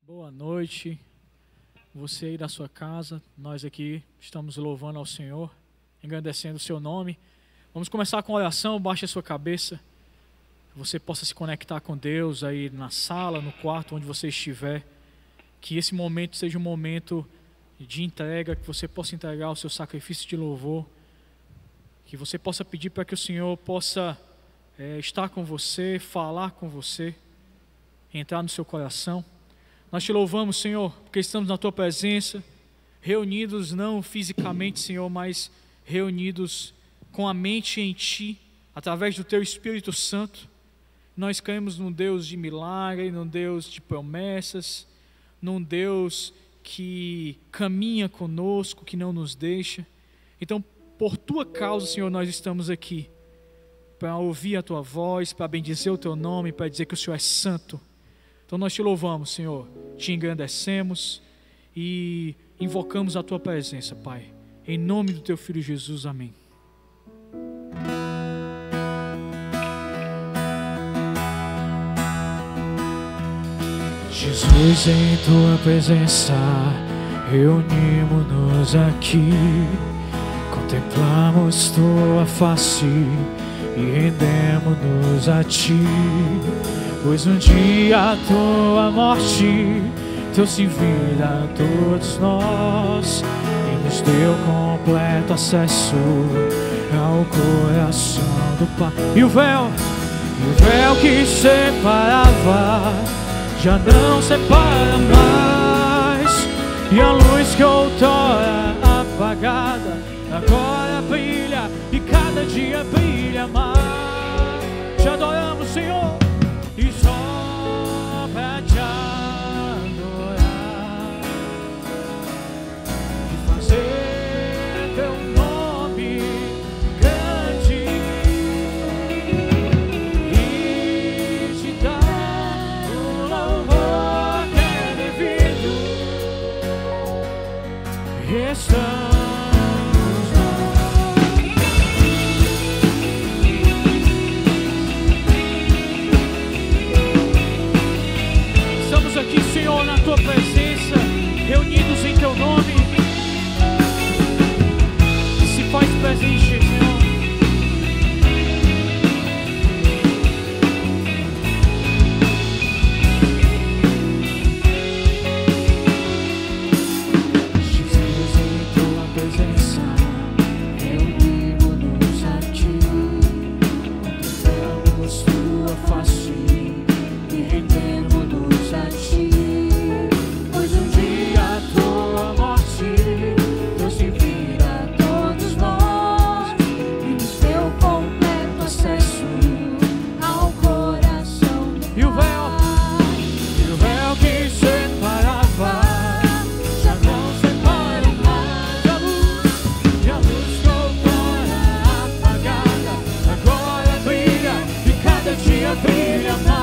Boa noite, você aí da sua casa, nós aqui estamos louvando ao Senhor, engrandecendo o seu nome. Vamos começar com a oração, baixe a sua cabeça, que você possa se conectar com Deus aí na sala, no quarto, onde você estiver. Que esse momento seja um momento de entrega, que você possa entregar o seu sacrifício de louvor, que você possa pedir para que o Senhor possa estar com você, falar com você, entrar no seu coração. Nós te louvamos, Senhor, porque estamos na Tua presença, reunidos não fisicamente, Senhor, mas reunidos com a mente em Ti, através do Teu Espírito Santo. Nós cremos num Deus de milagre, num Deus de promessas, num Deus que caminha conosco, que não nos deixa. Então, por Tua causa, Senhor, nós estamos aqui para ouvir a Tua voz, para bendizer o Teu nome, para dizer que o Senhor é santo. Então nós te louvamos, Senhor, te engrandecemos e invocamos a Tua presença, Pai. Em nome do Teu Filho Jesus, amém. Jesus, em Tua presença, reunimos-nos aqui, contemplamos Tua face e rendemos-nos a Ti. Pois um dia a Tua morte trouxe vida a todos nós e nos deu completo acesso ao coração do Pai. E o véu que separava já não separa mais, e a luz que outrora apagada agora brilha e cada dia brilha mais. Te adoramos, Senhor, e só pra te adorar e fazer Teu nome grande e te dar o louvor que é devido. Estamos aqui, Senhor, na Tua presença, reunidos em Teu nome. Se faz presente, Senhor. Jesus, em Tua presença, reunimos-nos aqui, contemplamos Tua face e rendemos-nos a Ti. Pois um dia a Tua morte trouxe vida a todos nós e nos deu completo acesso ao coração do Pai. E o véu que separava já não separa mais. E a luz que outrora apagada agora brilha e cada dia brilha mais.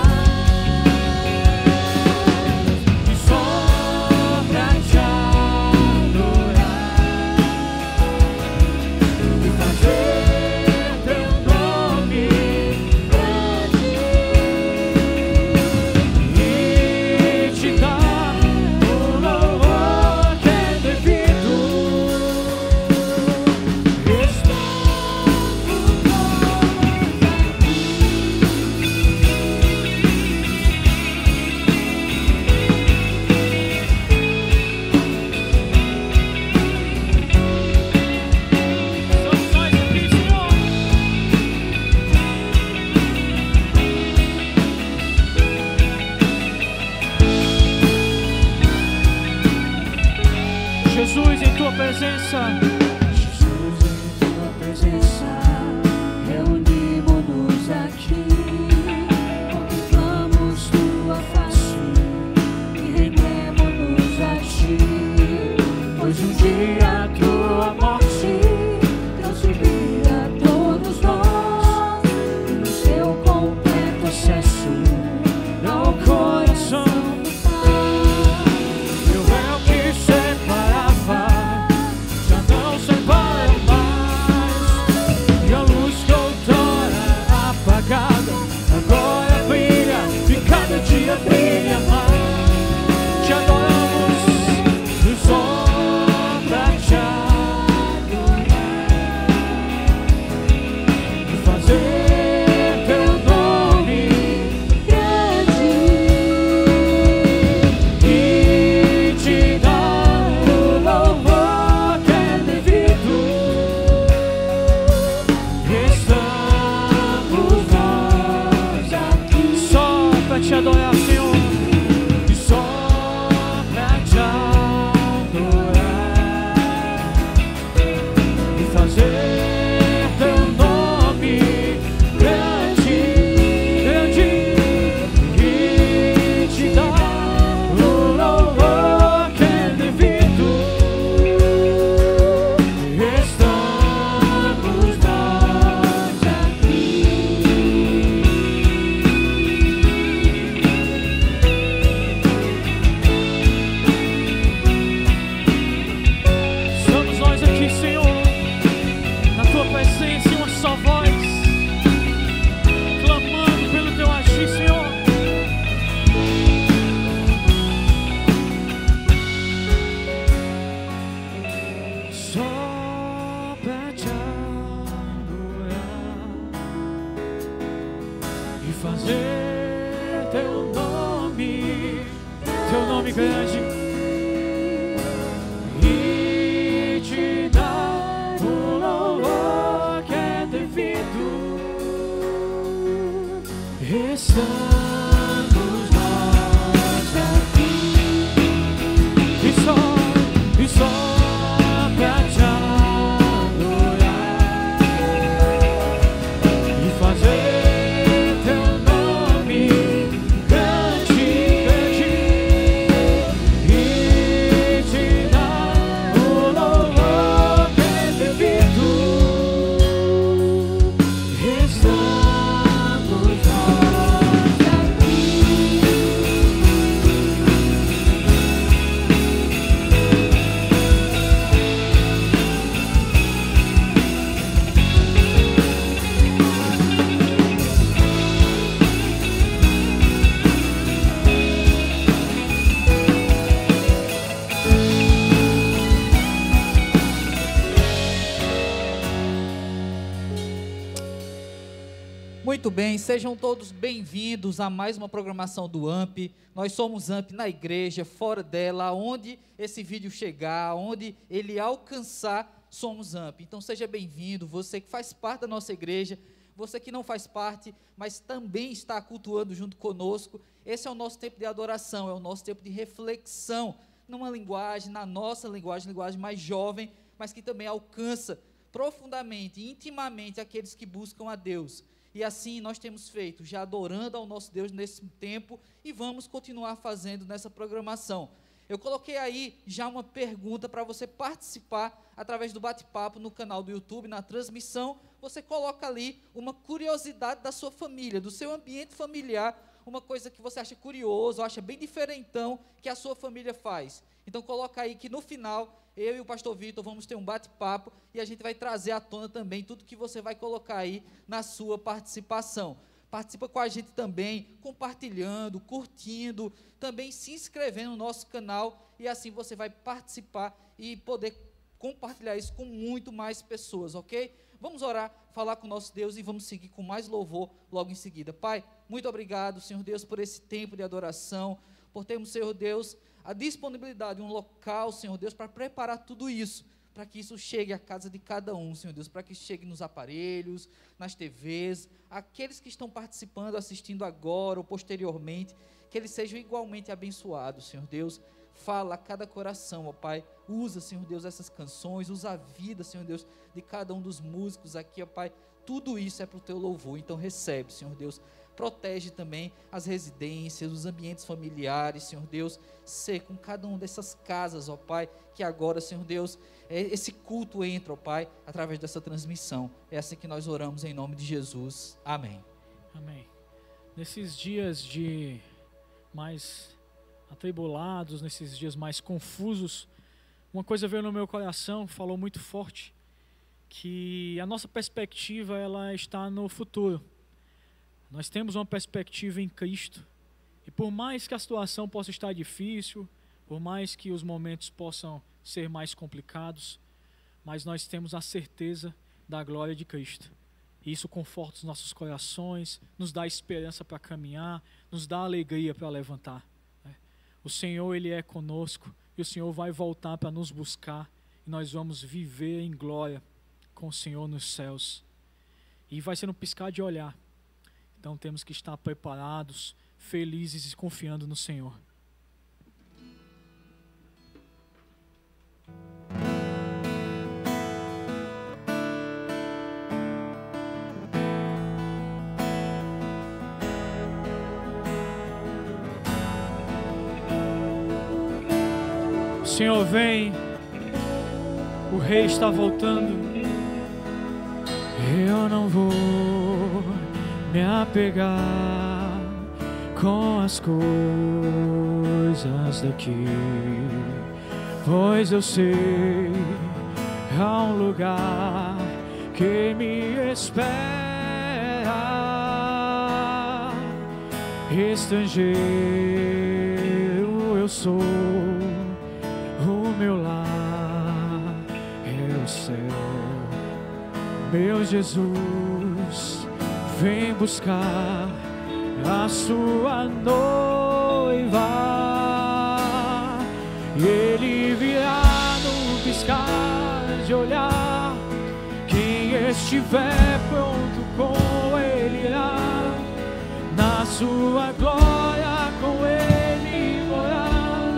Jesus, em Tua presença, Jesus, em Tua presença, reunimos-nos aqui, contemplamos Tua face e rendemos-nos a Ti. Pois um dia a Tua morte trouxe vida a todos nós e nos deu completo acesso ao coração. E o véu que separava já não fazer teu nome grande e te dar o louvor que é devido. Estamos nós aqui e só pra te adorar e fazer teu nome grande e te dar o louvor que é devido. Estamos nós aqui. Muito bem, sejam todos bem-vindos a mais uma programação do AMP. Nós somos AMP na igreja, fora dela, aonde esse vídeo chegar, aonde ele alcançar, somos AMP. Então seja bem-vindo, você que faz parte da nossa igreja, você que não faz parte, mas também está cultuando junto conosco. Esse é o nosso tempo de adoração, é o nosso tempo de reflexão, numa linguagem, na nossa linguagem mais jovem, mas que também alcança profundamente, intimamente aqueles que buscam a Deus. E assim nós temos feito, já adorando ao nosso Deus nesse tempo, e vamos continuar fazendo nessa programação. Eu coloquei aí já uma pergunta para você participar através do bate-papo no canal do YouTube, na transmissão. Você coloca ali uma curiosidade da sua família, do seu ambiente familiar, uma coisa que você acha curioso, acha bem diferentão que a sua família faz. Então coloca aí que no final, eu e o pastor Vitor vamos ter um bate-papo e a gente vai trazer à tona também tudo que você vai colocar aí na sua participação. Participa com a gente também, compartilhando, curtindo, também se inscrevendo no nosso canal, e assim você vai participar e poder compartilhar isso com muito mais pessoas, ok? Vamos orar, falar com o nosso Deus e vamos seguir com mais louvor logo em seguida. Pai, muito obrigado, Senhor Deus, por esse tempo de adoração, por termos, Senhor Deus, a disponibilidade, um local, Senhor Deus, para preparar tudo isso, para que isso chegue à casa de cada um, Senhor Deus, para que chegue nos aparelhos, nas TVs, aqueles que estão participando, assistindo agora ou posteriormente, que eles sejam igualmente abençoados, Senhor Deus. Fala a cada coração, ó Pai, usa, Senhor Deus, essas canções, usa a vida, Senhor Deus, de cada um dos músicos aqui, ó Pai, tudo isso é para o Teu louvor, então recebe, Senhor Deus. Protege também as residências, os ambientes familiares, Senhor Deus, ser com cada uma dessas casas, ó Pai, que agora, Senhor Deus, esse culto entra, ó Pai, através dessa transmissão. É assim que nós oramos em nome de Jesus. Amém. Amém. Nesses dias de mais atribulados, nesses dias mais confusos, uma coisa veio no meu coração, falou muito forte, que a nossa perspectiva, ela está no futuro. Nós temos uma perspectiva em Cristo, e por mais que a situação possa estar difícil, por mais que os momentos possam ser mais complicados, mas nós temos a certeza da glória de Cristo. E isso conforta os nossos corações, nos dá esperança para caminhar, nos dá alegria para levantar. O Senhor, Ele é conosco, e o Senhor vai voltar para nos buscar, e nós vamos viver em glória com o Senhor nos céus. E vai ser um piscar de olhar. Então temos que estar preparados, felizes e confiando no Senhor. O Senhor vem, o Rei está voltando. Eu não vou me apegar com as coisas daqui, pois eu sei há um lugar que me espera. Estrangeiro eu sou, o meu lar é o céu. Meu Jesus, vem buscar a sua noiva. Ele virá no piscar de olhar. Quem estiver pronto com ele irá, na sua glória com ele morar.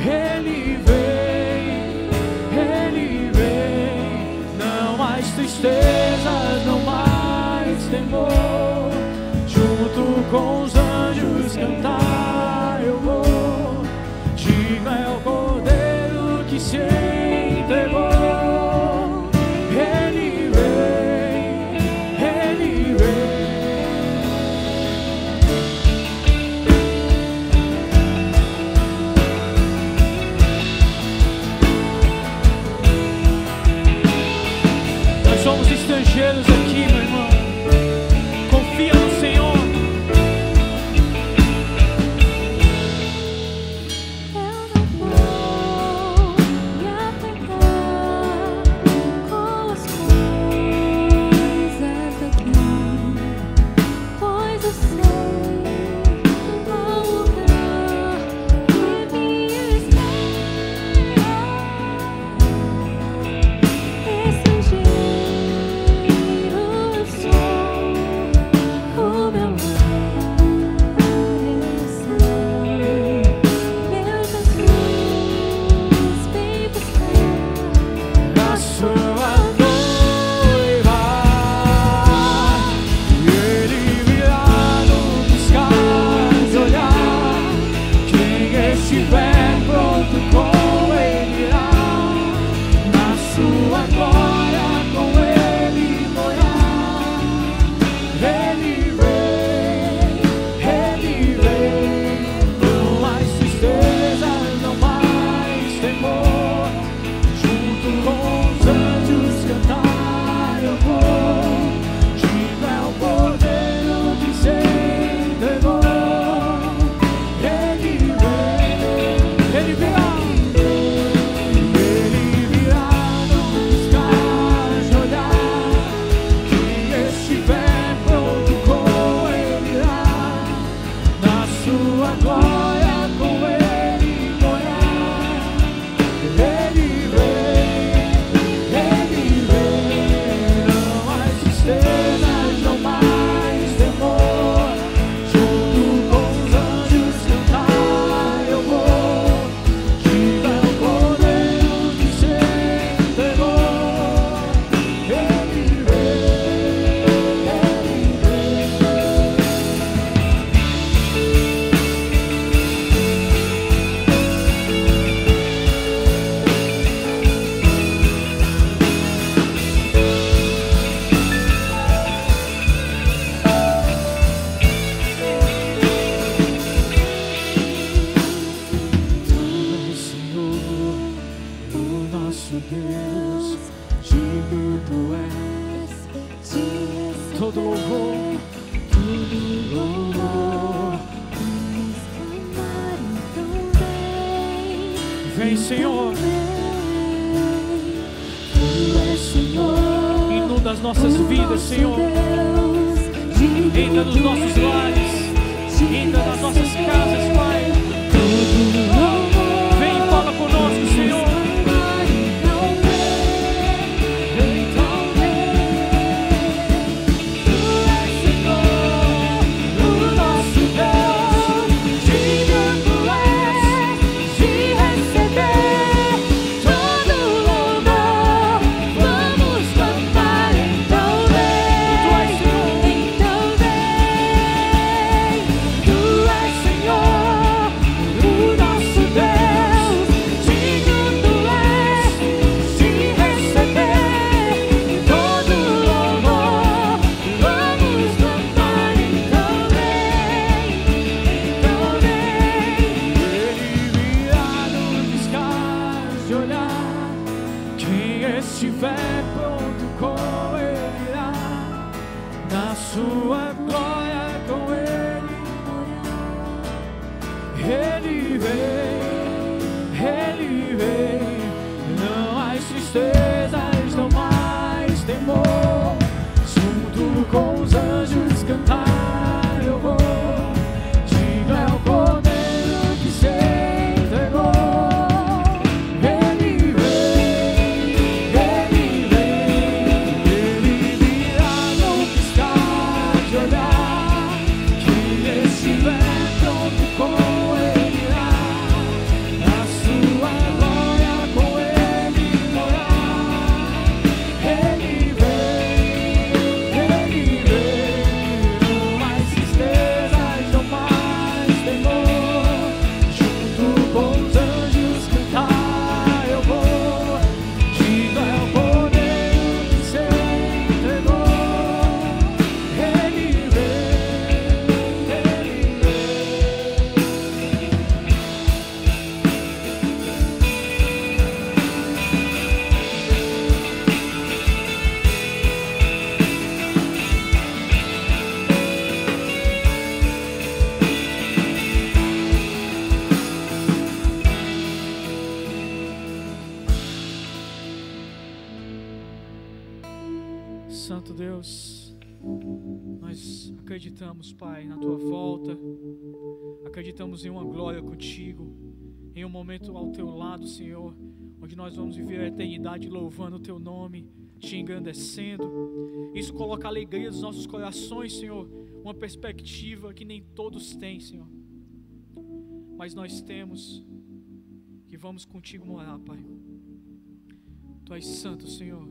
Ele vem, não mais tristezas, não mais temor. Junto com os anjos cantar eu vou. Digno é o Cordeiro que se entregou. Ele vem, ele vem. Nós somos estrangeiros aqui, meu irmão. Confia no Senhor. Vem, Senhor. Inunda as nossas vidas, Senhor. Entra nos nossos lares. Entra nas nossas casas, Pai. Vem e fala conosco, Senhor. Com os anjos cantar eu Nós acreditamos, Pai, na Tua volta. Acreditamos em uma glória contigo, em um momento ao Teu lado, Senhor, onde nós vamos viver a eternidade louvando o Teu nome, Te engrandecendo. Isso coloca alegria nos nossos corações, Senhor, uma perspectiva que nem todos têm, Senhor. Mas nós temos que vamos contigo morar, Pai. Tu és santo, Senhor,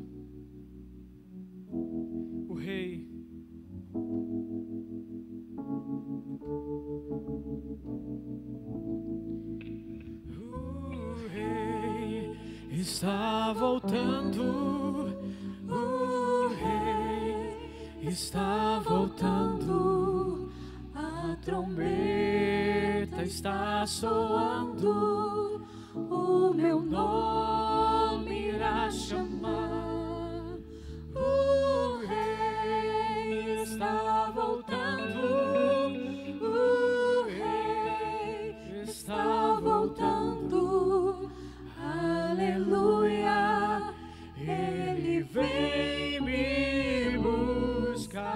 o Rei. O Rei está voltando, o Rei está voltando, a trombeta está soando, o meu nome irá chamar. O Rei está voltando, o Rei está voltando, aleluia, Ele vem me buscar.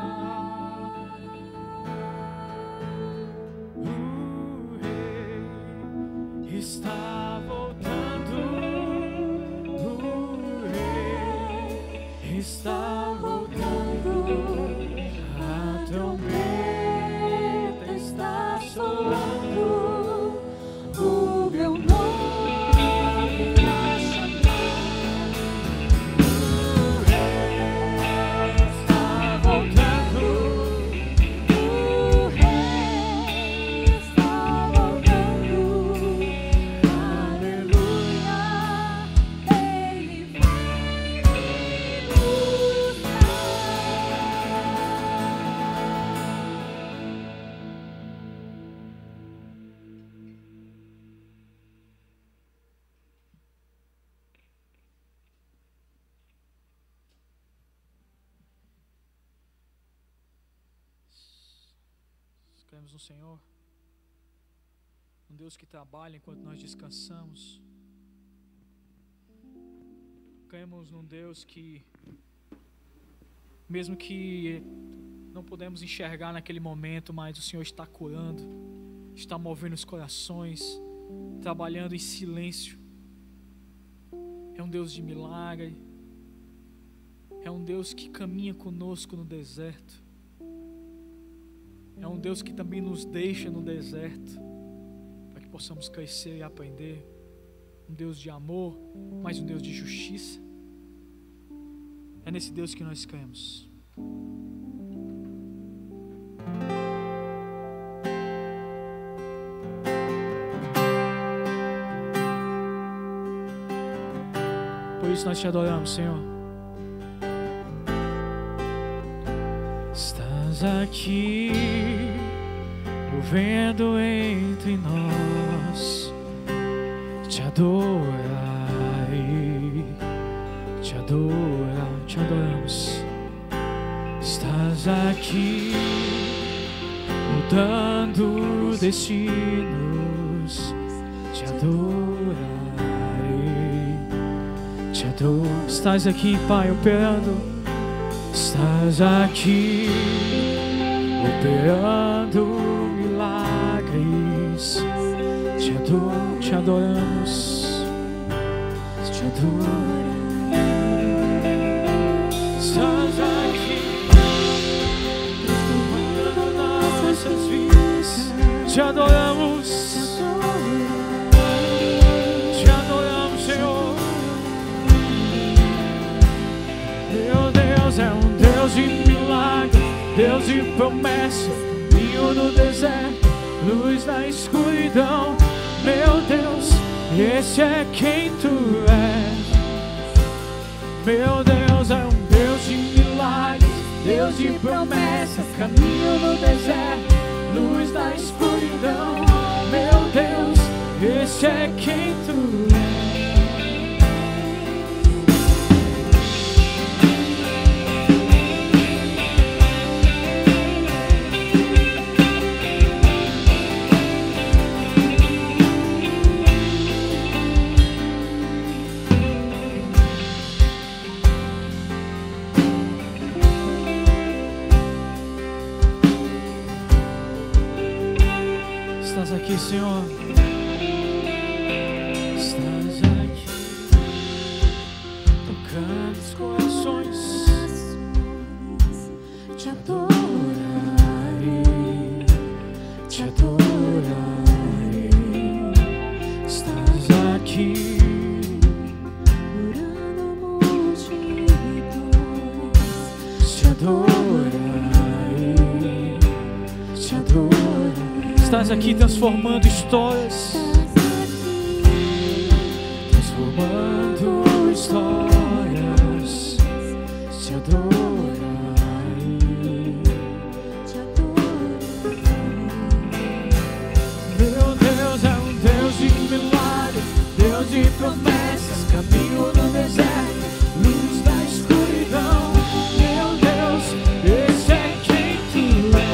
O Rei está voltando, o Rei está voltando, a trombeta está soando, o meu nome irá chamar. O Rei está voltando, o Rei está voltando, aleluia, Ele vem me buscar. Cremos no Senhor, um Deus que trabalha enquanto nós descansamos. Cremos num Deus que, mesmo que não podemos enxergar naquele momento, mas o Senhor está curando, está movendo os corações, trabalhando em silêncio. É um Deus de milagre, é um Deus que caminha conosco no deserto. É um Deus que também nos deixa no deserto, para que possamos crescer e aprender. Um Deus de amor, mas um Deus de justiça. É nesse Deus que nós cremos. Por isso nós te adoramos, Senhor. Estás aqui, movendo entre nós. Te adorarei, te adorar, te adoramos. Estás aqui, mudando destinos. Te adorarei, te adoro. Estás aqui, Pai, operando. Estás aqui, operando milagres. Te adoro, te adoramos, te adoro. Estás aqui, transformando nossas vidas. Te adoramos, Senhor. Meu Deus é um Deus de milagre, Deus de promessa, caminho no deserto, luz na escuridão. Meu Deus, esse é quem tu és. Meu Deus é um Deus de milagres, Deus de promessa, caminho no deserto, luz na escuridão. Meu Deus, esse é quem tu és. Estás aqui, Senhor. Estás aqui, tocando os corações. Te adorarei, te adorarei. Estás aqui, curando multidões. Te adorarei, te adorarei. Estás aqui transformando histórias, transformando histórias. Te adorarei, te adorarei. Meu Deus é um Deus de milagres, Deus de promessas, caminho no deserto, luz da escuridão. Meu Deus, esse é quem tu és.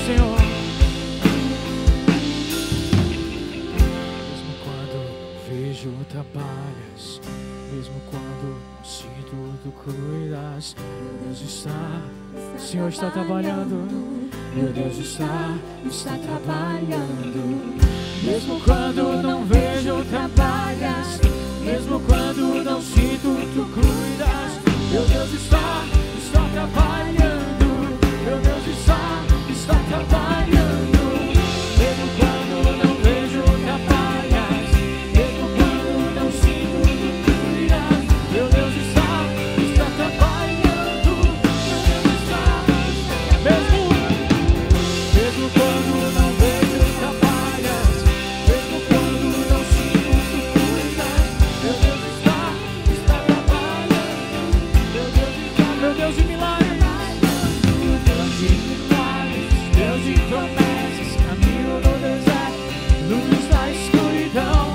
Senhor, mesmo quando vejo trabalhas, mesmo quando sinto tu cuidas, Deus está, o Senhor está trabalhando, meu Deus está trabalhando. Mesmo quando não vejo trabalhas, mesmo quando não sinto tu cuidas, meu Deus está trabalhando, meu Deus está trabalhando, mesmo quando não vejo trabalhas, mesmo quando não sinto tu cuidas, meu Deus está trabalhando, meu Deus está, mesmo quando não vejo trabalhas, mesmo quando não sinto tu cuidas, meu Deus está trabalhando, meu Deus de milagres. Deus de promessas, caminho no deserto, luz da escuridão.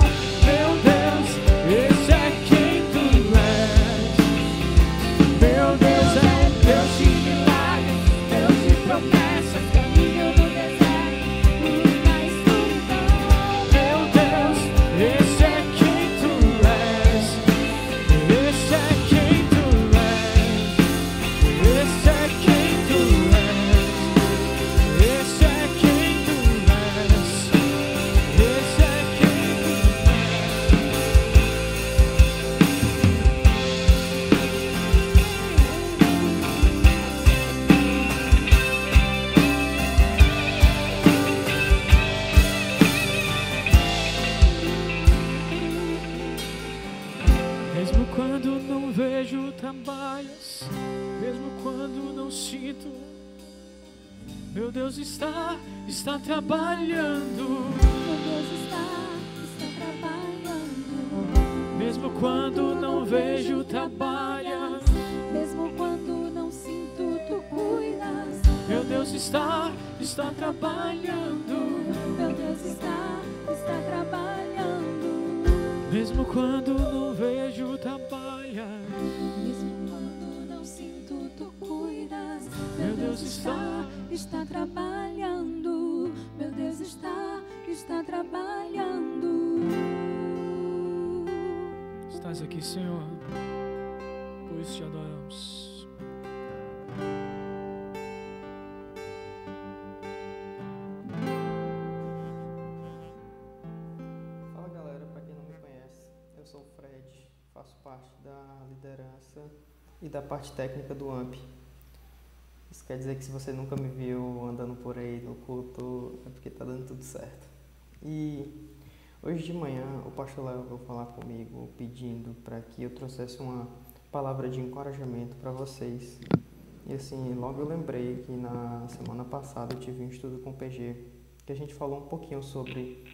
Meu Deus, esse é quem tu és. Meu Deus é Deus de milagres, Deus de promessas, caminho no deserto, luz da escuridão. Meu Deus, esse é quem tu és. Esse é quem tu és. Esse é quem tu és. Esse é quem tu és, esse é quem tu és. Mesmo quando não vejo trabalhas, mesmo quando não sinto, meu Deus está trabalhando. Meu Deus está trabalhando. Mesmo quando não vejo trabalhas, mesmo quando não sinto tu cuidas, meu Deus está trabalhando. meu Deus está trabalhando. Mesmo quando não vejo trabalhas, Mesmo quando não sinto tu cuidas, meu Deus está trabalhando. Meu Deus está trabalhando. Estás aqui, Senhor, por isso te adoramos. Fala galera, para quem não me conhece, eu sou o Fred, faço parte da liderança e da parte técnica do AMP. Isso quer dizer que se você nunca me viu andando por aí no culto, é porque tá dando tudo certo. E hoje de manhã o pastor Léo veio falar comigo pedindo para que eu trouxesse uma palavra de encorajamento para vocês. E assim, logo eu lembrei que na semana passada eu tive um estudo com o PG, que a gente falou um pouquinho sobre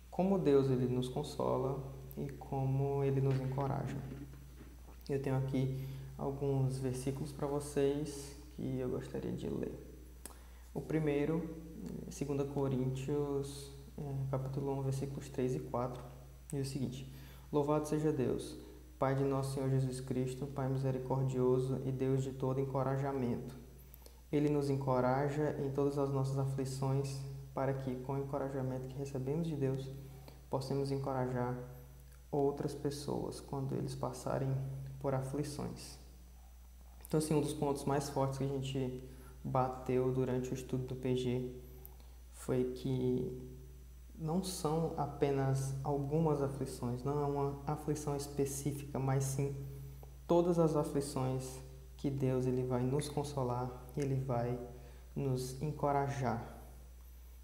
como Deus ele nos consola e como ele nos encoraja. Eu tenho aqui alguns versículos para vocês que eu gostaria de ler. O primeiro, 2 Coríntios, capítulo 1, versículos 3 e 4, diz o seguinte: Louvado seja Deus, Pai de nosso Senhor Jesus Cristo, Pai misericordioso e Deus de todo encorajamento. Ele nos encoraja em todas as nossas aflições, para que, com o encorajamento que recebemos de Deus, possamos encorajar outras pessoas quando eles passarem por aflições. Então, assim, um dos pontos mais fortes que a gente bateu durante o estudo do PG foi que não são apenas algumas aflições, não é uma aflição específica, mas sim todas as aflições que Deus ele vai nos consolar, ele vai nos encorajar.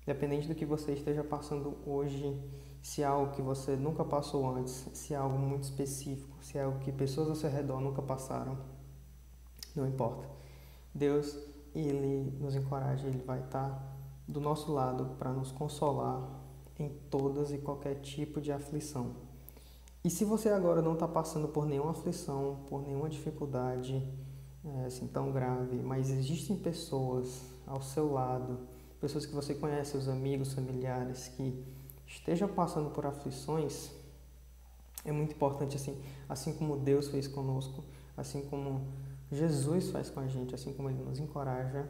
Independente do que você esteja passando hoje, se é algo que você nunca passou antes, se é algo muito específico, se é algo que pessoas ao seu redor nunca passaram, não importa. Deus, ele nos encoraja, ele vai estar do nosso lado para nos consolar em todas e qualquer tipo de aflição. E se você agora não está passando por nenhuma aflição, por nenhuma dificuldade assim tão grave, mas existem pessoas ao seu lado, pessoas que você conhece, os amigos, familiares, que estejam passando por aflições, é muito importante, assim como Deus fez conosco, assim como Jesus faz com a gente, assim como Ele nos encoraja,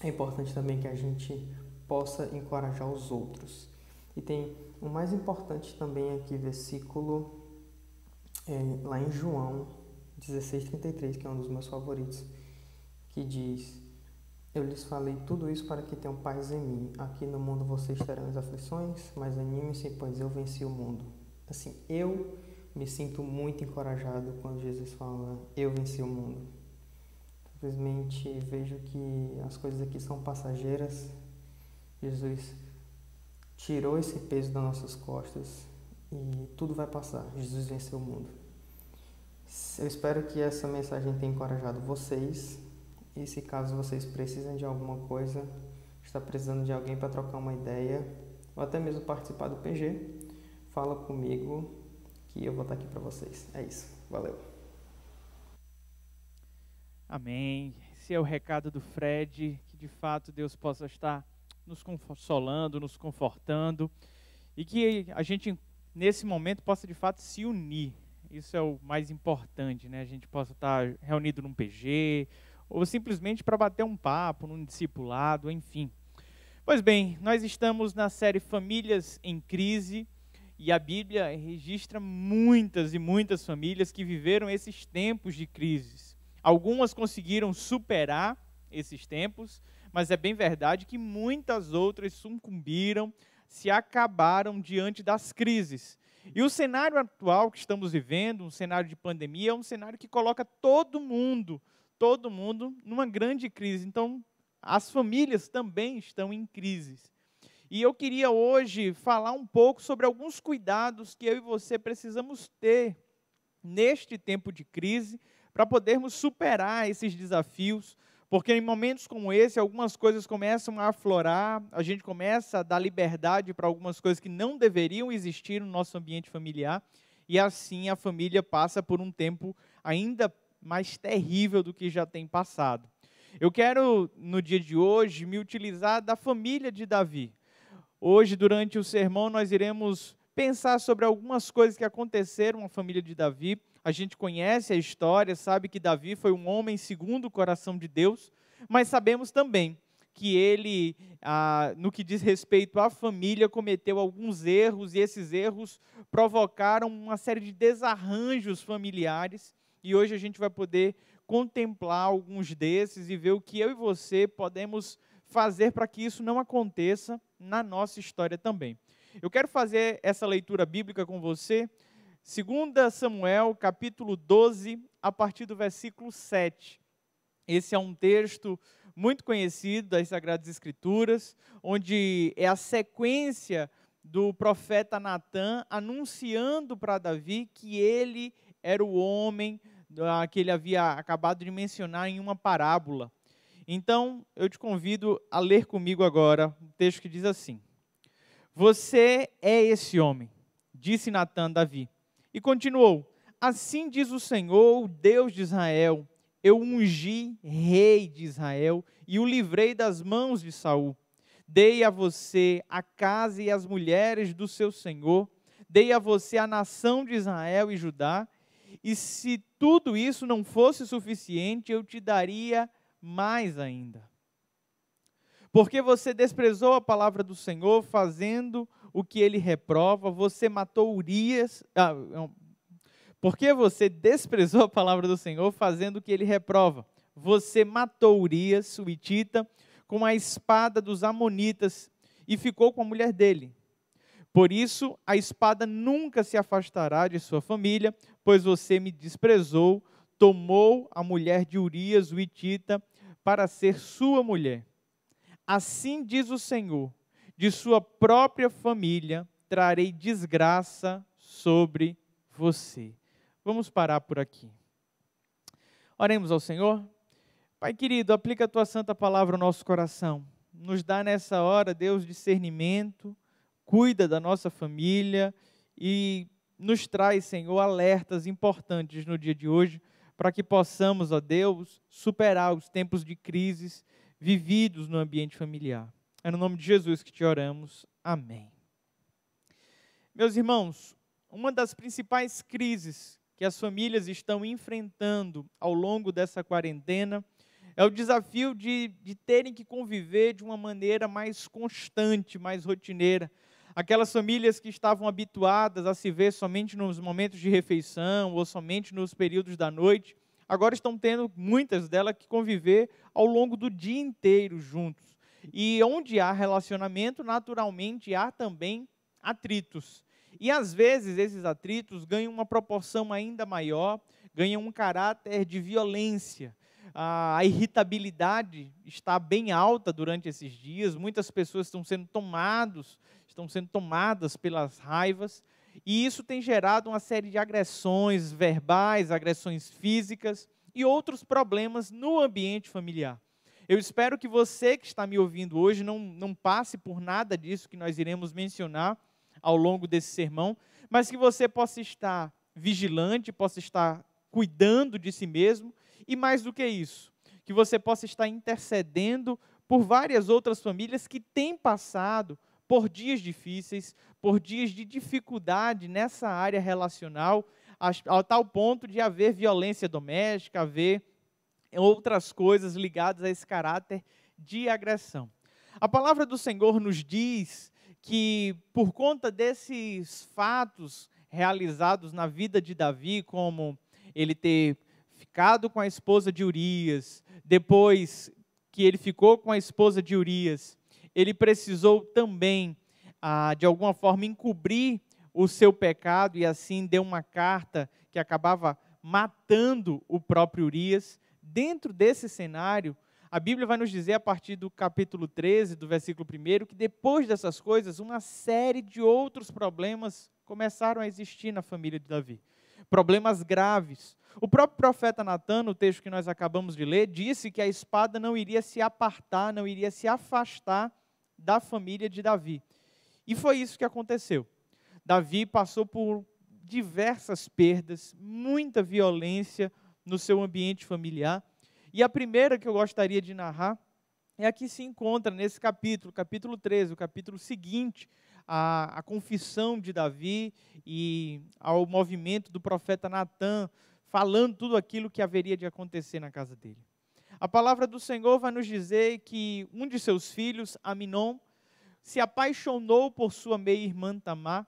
é importante também que a gente possa encorajar os outros. E tem o mais importante também aqui, versículo lá em João 16:33, que é um dos meus favoritos, que diz: Eu lhes falei tudo isso para que tenham paz em mim. Aqui no mundo vocês terão as aflições, mas anime-se, pois eu venci o mundo. Assim, eu me sinto muito encorajado quando Jesus fala, eu venci o mundo. Simplesmente vejo que as coisas aqui são passageiras. Jesus tirou esse peso das nossas costas e tudo vai passar. Jesus venceu o mundo. Eu espero que essa mensagem tenha encorajado vocês. E se caso vocês precisem de alguma coisa, está precisando de alguém para trocar uma ideia, ou até mesmo participar do PG, fala comigo que eu vou estar aqui para vocês. É isso. Valeu. Amém. Esse é o recado do Fred, que de fato Deus possa estar nos consolando, nos confortando, e que a gente, nesse momento, possa de fato se unir. Isso é o mais importante, né? A gente possa estar reunido num PG, ou simplesmente para bater um papo, num discipulado, enfim. Pois bem, nós estamos na série Famílias em Crise, e a Bíblia registra muitas e muitas famílias que viveram esses tempos de crises. Algumas conseguiram superar esses tempos, mas é bem verdade que muitas outras sucumbiram, se acabaram diante das crises. E o cenário atual que estamos vivendo, um cenário de pandemia, é um cenário que coloca todo mundo numa grande crise. Então, as famílias também estão em crises. E eu queria hoje falar um pouco sobre alguns cuidados que eu e você precisamos ter neste tempo de crise para podermos superar esses desafios, porque em momentos como esse, algumas coisas começam a aflorar, a gente começa a dar liberdade para algumas coisas que não deveriam existir no nosso ambiente familiar, e assim a família passa por um tempo ainda mais terrível do que já tem passado. Eu quero, no dia de hoje, me utilizar da família de Davi. Hoje, durante o sermão, nós iremos pensar sobre algumas coisas que aconteceram na família de Davi. A gente conhece a história, sabe que Davi foi um homem segundo o coração de Deus, mas sabemos também que ele, no que diz respeito à família, cometeu alguns erros, e esses erros provocaram uma série de desarranjos familiares, e hoje a gente vai poder contemplar alguns desses e ver o que eu e você podemos fazer para que isso não aconteça na nossa história também. Eu quero fazer essa leitura bíblica com você, 2 Samuel, capítulo 12, a partir do versículo 7. Esse é um texto muito conhecido das Sagradas Escrituras, onde é a sequência do profeta Natã anunciando para Davi que ele era o homem que ele havia acabado de mencionar em uma parábola. Então, eu te convido a ler comigo agora um texto que diz assim: Você é esse homem, disse Natã a Davi. E continuou: assim diz o Senhor, o Deus de Israel, eu ungi rei de Israel e o livrei das mãos de Saul. Dei a você a casa e as mulheres do seu senhor, dei a você a nação de Israel e Judá, e se tudo isso não fosse suficiente, eu te daria mais ainda. Porque você desprezou a palavra do Senhor, fazendo o que ele reprova, você matou Urias. Porque você desprezou a palavra do Senhor, fazendo o que ele reprova. Você matou Urias, o hitita, com a espada dos amonitas e ficou com a mulher dele. Por isso, a espada nunca se afastará de sua família, pois você me desprezou, tomou a mulher de Urias, o hitita, para ser sua mulher. Assim diz o Senhor, de sua própria família trarei desgraça sobre você. Vamos parar por aqui. Oremos ao Senhor. Pai querido, aplica a tua santa palavra ao nosso coração. Nos dá nessa hora, Deus, discernimento, cuida da nossa família e nos traz, Senhor, alertas importantes no dia de hoje, para que possamos, ó Deus, superar os tempos de crises vividos no ambiente familiar. É no nome de Jesus que te oramos. Amém. Meus irmãos, uma das principais crises que as famílias estão enfrentando ao longo dessa quarentena é o desafio de terem que conviver de uma maneira mais constante, mais rotineira. Aquelas famílias que estavam habituadas a se ver somente nos momentos de refeição ou somente nos períodos da noite, agora estão tendo, muitas delas, que conviver ao longo do dia inteiro juntos. E onde há relacionamento, naturalmente, há também atritos. E, às vezes, esses atritos ganham uma proporção ainda maior, ganham um caráter de violência. A irritabilidade está bem alta durante esses dias, muitas pessoas estão sendo tomadas pelas raivas, e isso tem gerado uma série de agressões verbais, agressões físicas e outros problemas no ambiente familiar. Eu espero que você que está me ouvindo hoje não passe por nada disso que nós iremos mencionar ao longo desse sermão, mas que você possa estar vigilante, possa estar cuidando de si mesmo, e mais do que isso, que você possa estar intercedendo por várias outras famílias que têm passado por dias difíceis, por dias de dificuldade nessa área relacional, a tal ponto de haver violência doméstica, haver outras coisas ligadas a esse caráter de agressão. A palavra do Senhor nos diz que, por conta desses fatos realizados na vida de Davi, como ele ter ficado com a esposa de Urias, depois que ele ficou com a esposa de Urias, ele precisou também, de alguma forma, encobrir o seu pecado e assim deu uma carta que acabava matando o próprio Urias. Dentro desse cenário, a Bíblia vai nos dizer, a partir do capítulo 13, do versículo 1, que depois dessas coisas, uma série de outros problemas começaram a existir na família de Davi. Problemas graves. O próprio profeta Natan, no texto que nós acabamos de ler, disse que a espada não iria se apartar, não iria se afastar da família de Davi. E foi isso que aconteceu. Davi passou por diversas perdas, muita violência no seu ambiente familiar. E a primeira que eu gostaria de narrar é a que se encontra nesse capítulo 13, o capítulo seguinte, a confissão de Davi e ao movimento do profeta Natan, falando tudo aquilo que haveria de acontecer na casa dele. A palavra do Senhor vai nos dizer que um de seus filhos, Aminon, se apaixonou por sua meia-irmã Tamar,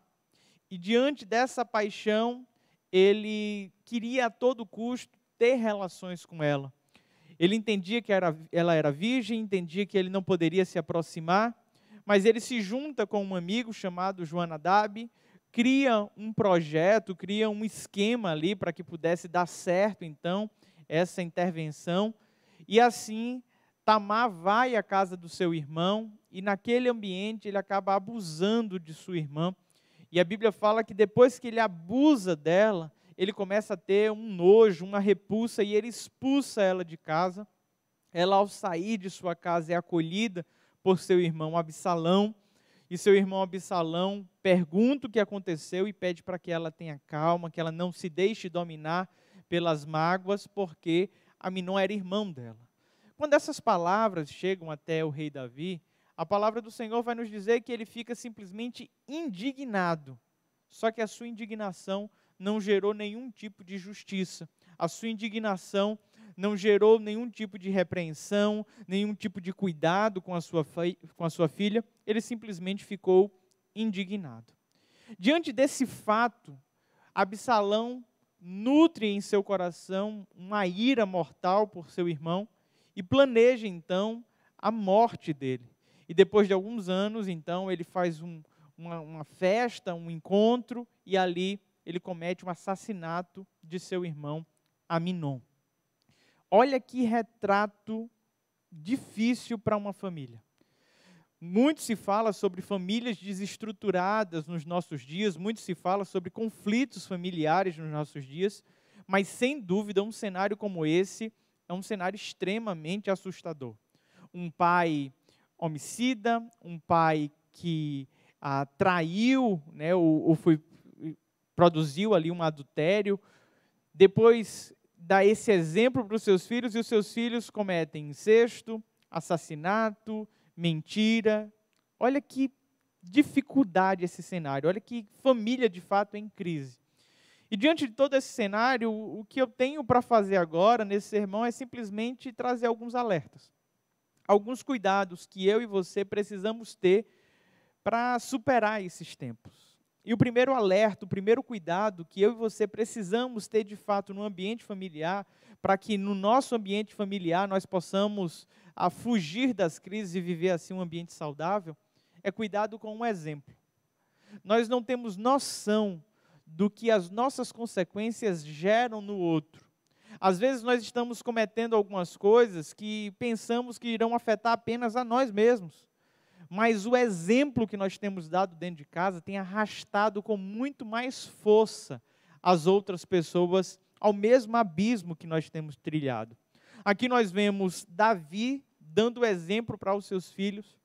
e diante dessa paixão, ele queria a todo custo ter relações com ela. Ele entendia que ela era virgem, entendia que ele não poderia se aproximar, mas ele se junta com um amigo chamado Joanadab, cria um projeto, cria um esquema ali para que pudesse dar certo, então, essa intervenção. E assim, Tamar vai à casa do seu irmão e naquele ambiente ele acaba abusando de sua irmã. E a Bíblia fala que depois que ele abusa dela, ele começa a ter um nojo, uma repulsa, e ele expulsa ela de casa. Ela, ao sair de sua casa, é acolhida por seu irmão Absalão, e seu irmão Absalão pergunta o que aconteceu e pede para que ela tenha calma, que ela não se deixe dominar pelas mágoas, porque Aminon era irmão dela. Quando essas palavras chegam até o rei Davi, a palavra do Senhor vai nos dizer que ele fica simplesmente indignado. Só que a sua indignação não gerou nenhum tipo de justiça. A sua indignação não gerou nenhum tipo de repreensão, nenhum tipo de cuidado com a sua filha. Ele simplesmente ficou indignado. Diante desse fato, Absalão nutre em seu coração uma ira mortal por seu irmão e planeja, então, a morte dele. E depois de alguns anos, então, ele faz uma festa, um encontro, e ali ele comete um assassinato de seu irmão Aminon. Olha que retrato difícil para uma família. Muito se fala sobre famílias desestruturadas nos nossos dias, muito se fala sobre conflitos familiares nos nossos dias, mas sem dúvida um cenário como esse é um cenário extremamente assustador. Um pai homicida, um pai que traiu, né, ou produziu ali um adultério, depois dá esse exemplo para os seus filhos, e os seus filhos cometem incesto, assassinato, mentira. Olha que dificuldade esse cenário, olha que família de fato em crise. E diante de todo esse cenário, o que eu tenho para fazer agora nesse sermão é simplesmente trazer alguns alertas. Alguns cuidados que eu e você precisamos ter para superar esses tempos. E o primeiro alerta, o primeiro cuidado que eu e você precisamos ter de fato no ambiente familiar, para que no nosso ambiente familiar nós possamos fugir das crises e viver assim um ambiente saudável, é cuidado com um exemplo. Nós não temos noção do que as nossas consequências geram no outro. Às vezes nós estamos cometendo algumas coisas que pensamos que irão afetar apenas a nós mesmos. Mas o exemplo que nós temos dado dentro de casa tem arrastado com muito mais força as outras pessoas ao mesmo abismo que nós temos trilhado. Aqui nós vemos Davi dando exemplo para os seus filhos,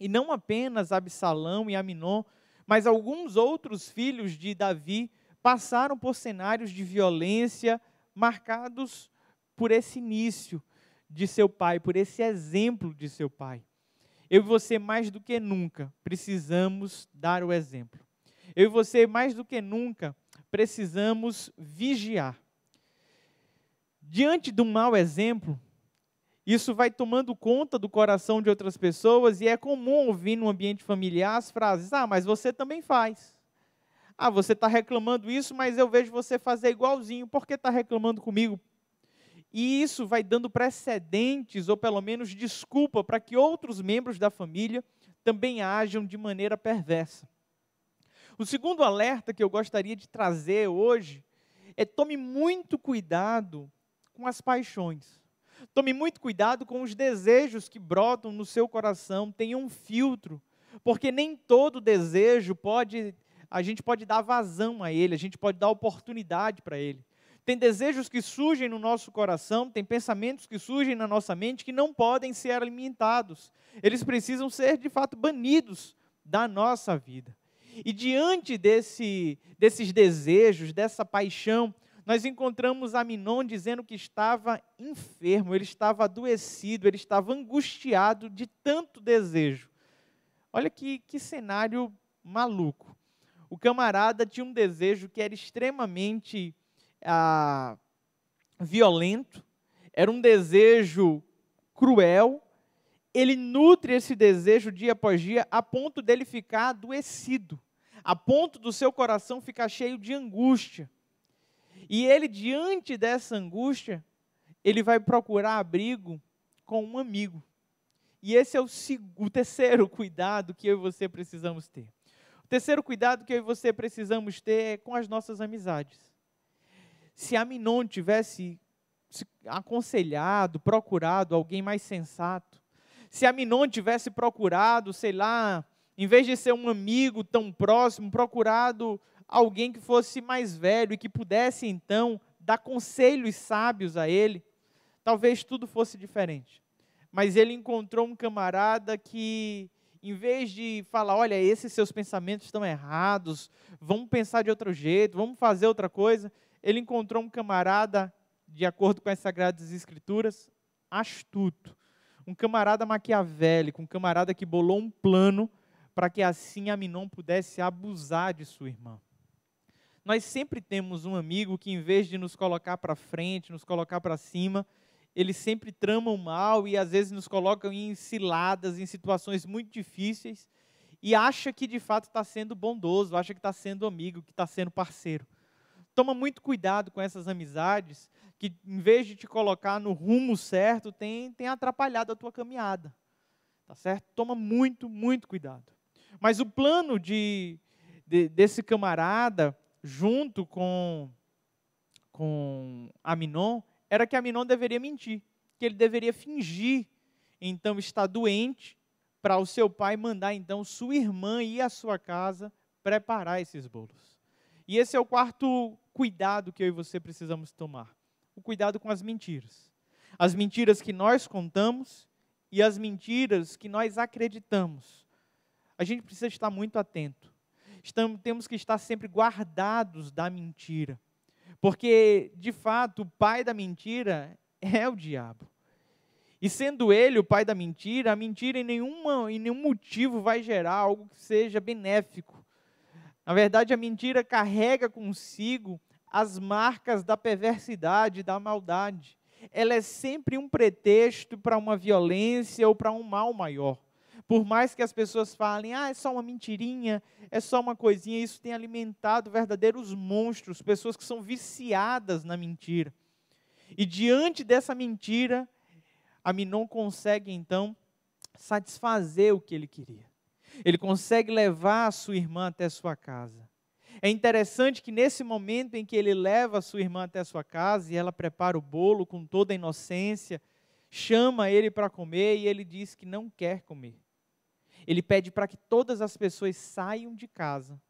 e não apenas Absalão e Aminon, mas alguns outros filhos de Davi passaram por cenários de violência marcados por esse início de seu pai, por esse exemplo de seu pai. Eu e você, mais do que nunca, precisamos dar o exemplo. Eu e você, mais do que nunca, precisamos vigiar. Diante de um mau exemplo, isso vai tomando conta do coração de outras pessoas, e é comum ouvir no ambiente familiar as frases: mas você também faz. Você está reclamando isso, mas eu vejo você fazer igualzinho, por que está reclamando comigo? E isso vai dando precedentes, ou pelo menos desculpa, para que outros membros da família também ajam de maneira perversa. O segundo alerta que eu gostaria de trazer hoje é: tome muito cuidado com as paixões. Tome muito cuidado com os desejos que brotam no seu coração. Tenha um filtro, porque nem todo desejo a gente pode dar vazão a ele, a gente pode dar oportunidade para ele. Tem desejos que surgem no nosso coração, tem pensamentos que surgem na nossa mente que não podem ser alimentados. Eles precisam ser, de fato, banidos da nossa vida. E diante desses desejos, dessa paixão, nós encontramos Aminon dizendo que estava enfermo, ele estava adoecido, ele estava angustiado de tanto desejo. Olha que cenário maluco. O camarada tinha um desejo que era extremamente violento, era um desejo cruel. Ele nutre esse desejo dia após dia a ponto dele ficar adoecido, a ponto do seu coração ficar cheio de angústia. E ele, diante dessa angústia, ele vai procurar abrigo com um amigo. E esse é o terceiro cuidado que eu e você precisamos ter. O terceiro cuidado que eu e você precisamos ter é com as nossas amizades. Se Aminon tivesse se aconselhado, procurado alguém mais sensato, se Aminon tivesse procurado, em vez de ser um amigo tão próximo, procurado alguém que fosse mais velho e que pudesse, então, dar conselhos sábios a ele, talvez tudo fosse diferente. Mas ele encontrou um camarada que, em vez de falar, olha, esses seus pensamentos estão errados, vamos pensar de outro jeito, vamos fazer outra coisa, ele encontrou um camarada, de acordo com as Sagradas Escrituras, astuto, um camarada maquiavélico, um camarada que bolou um plano para que assim Aminon pudesse abusar de sua irmã. Nós sempre temos um amigo que, em vez de nos colocar para frente, nos colocar para cima, eles sempre tramam mal e às vezes nos colocam em ciladas, em situações muito difíceis e acha que de fato está sendo bondoso, acha que está sendo amigo, que está sendo parceiro. Toma muito cuidado com essas amizades que, em vez de te colocar no rumo certo, tem atrapalhado a tua caminhada. Tá certo? Toma muito, muito cuidado. Mas o plano desse camarada, junto com Aminon, era que Aminon deveria mentir, que ele deveria fingir, então, estar doente, para o seu pai mandar, então, sua irmã ir à sua casa preparar esses bolos. E esse é o quarto cuidado que eu e você precisamos tomar. O cuidado com as mentiras. As mentiras que nós contamos e as mentiras que nós acreditamos. A gente precisa estar muito atento. Temos que estar sempre guardados da mentira. Porque, de fato, o pai da mentira é o diabo. E sendo ele o pai da mentira, a mentira em nenhum motivo vai gerar algo que seja benéfico. Na verdade, a mentira carrega consigo as marcas da perversidade, da maldade. Ela é sempre um pretexto para uma violência ou para um mal maior. Por mais que as pessoas falem, é só uma mentirinha, é só uma coisinha, isso tem alimentado verdadeiros monstros, pessoas que são viciadas na mentira. E diante dessa mentira, Aminon consegue então satisfazer o que ele queria. Ele consegue levar a sua irmã até sua casa. É interessante que nesse momento em que ele leva a sua irmã até sua casa e ela prepara o bolo com toda a inocência, chama ele para comer e ele diz que não quer comer. Ele pede para que todas as pessoas saiam de casa.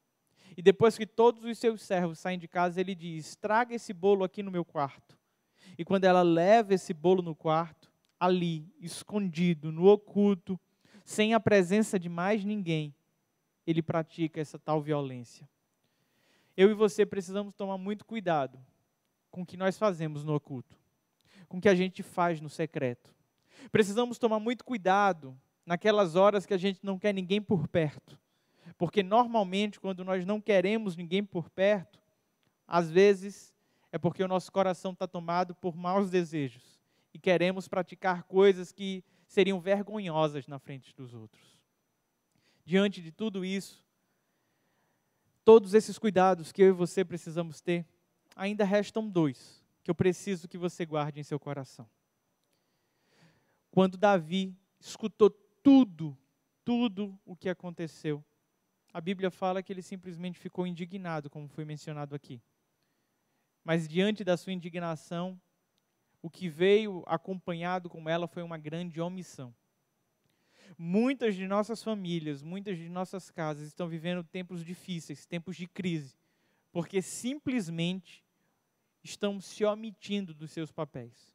E depois que todos os seus servos saem de casa, ele diz, traga esse bolo aqui no meu quarto. E quando ela leva esse bolo no quarto, ali, escondido, no oculto, sem a presença de mais ninguém, ele pratica essa tal violência. Eu e você precisamos tomar muito cuidado com o que nós fazemos no oculto, com o que a gente faz no secreto. Precisamos tomar muito cuidado naquelas horas que a gente não quer ninguém por perto, porque normalmente quando nós não queremos ninguém por perto, às vezes é porque o nosso coração está tomado por maus desejos e queremos praticar coisas que seriam vergonhosas na frente dos outros. Diante de tudo isso, todos esses cuidados que eu e você precisamos ter, ainda restam dois, que eu preciso que você guarde em seu coração. Quando Davi escutou tudo o que aconteceu, a Bíblia fala que ele simplesmente ficou indignado, como foi mencionado aqui. Mas diante da sua indignação, o que veio acompanhado com ela foi uma grande omissão. Muitas de nossas famílias, muitas de nossas casas estão vivendo tempos difíceis, tempos de crise, porque simplesmente estão se omitindo dos seus papéis.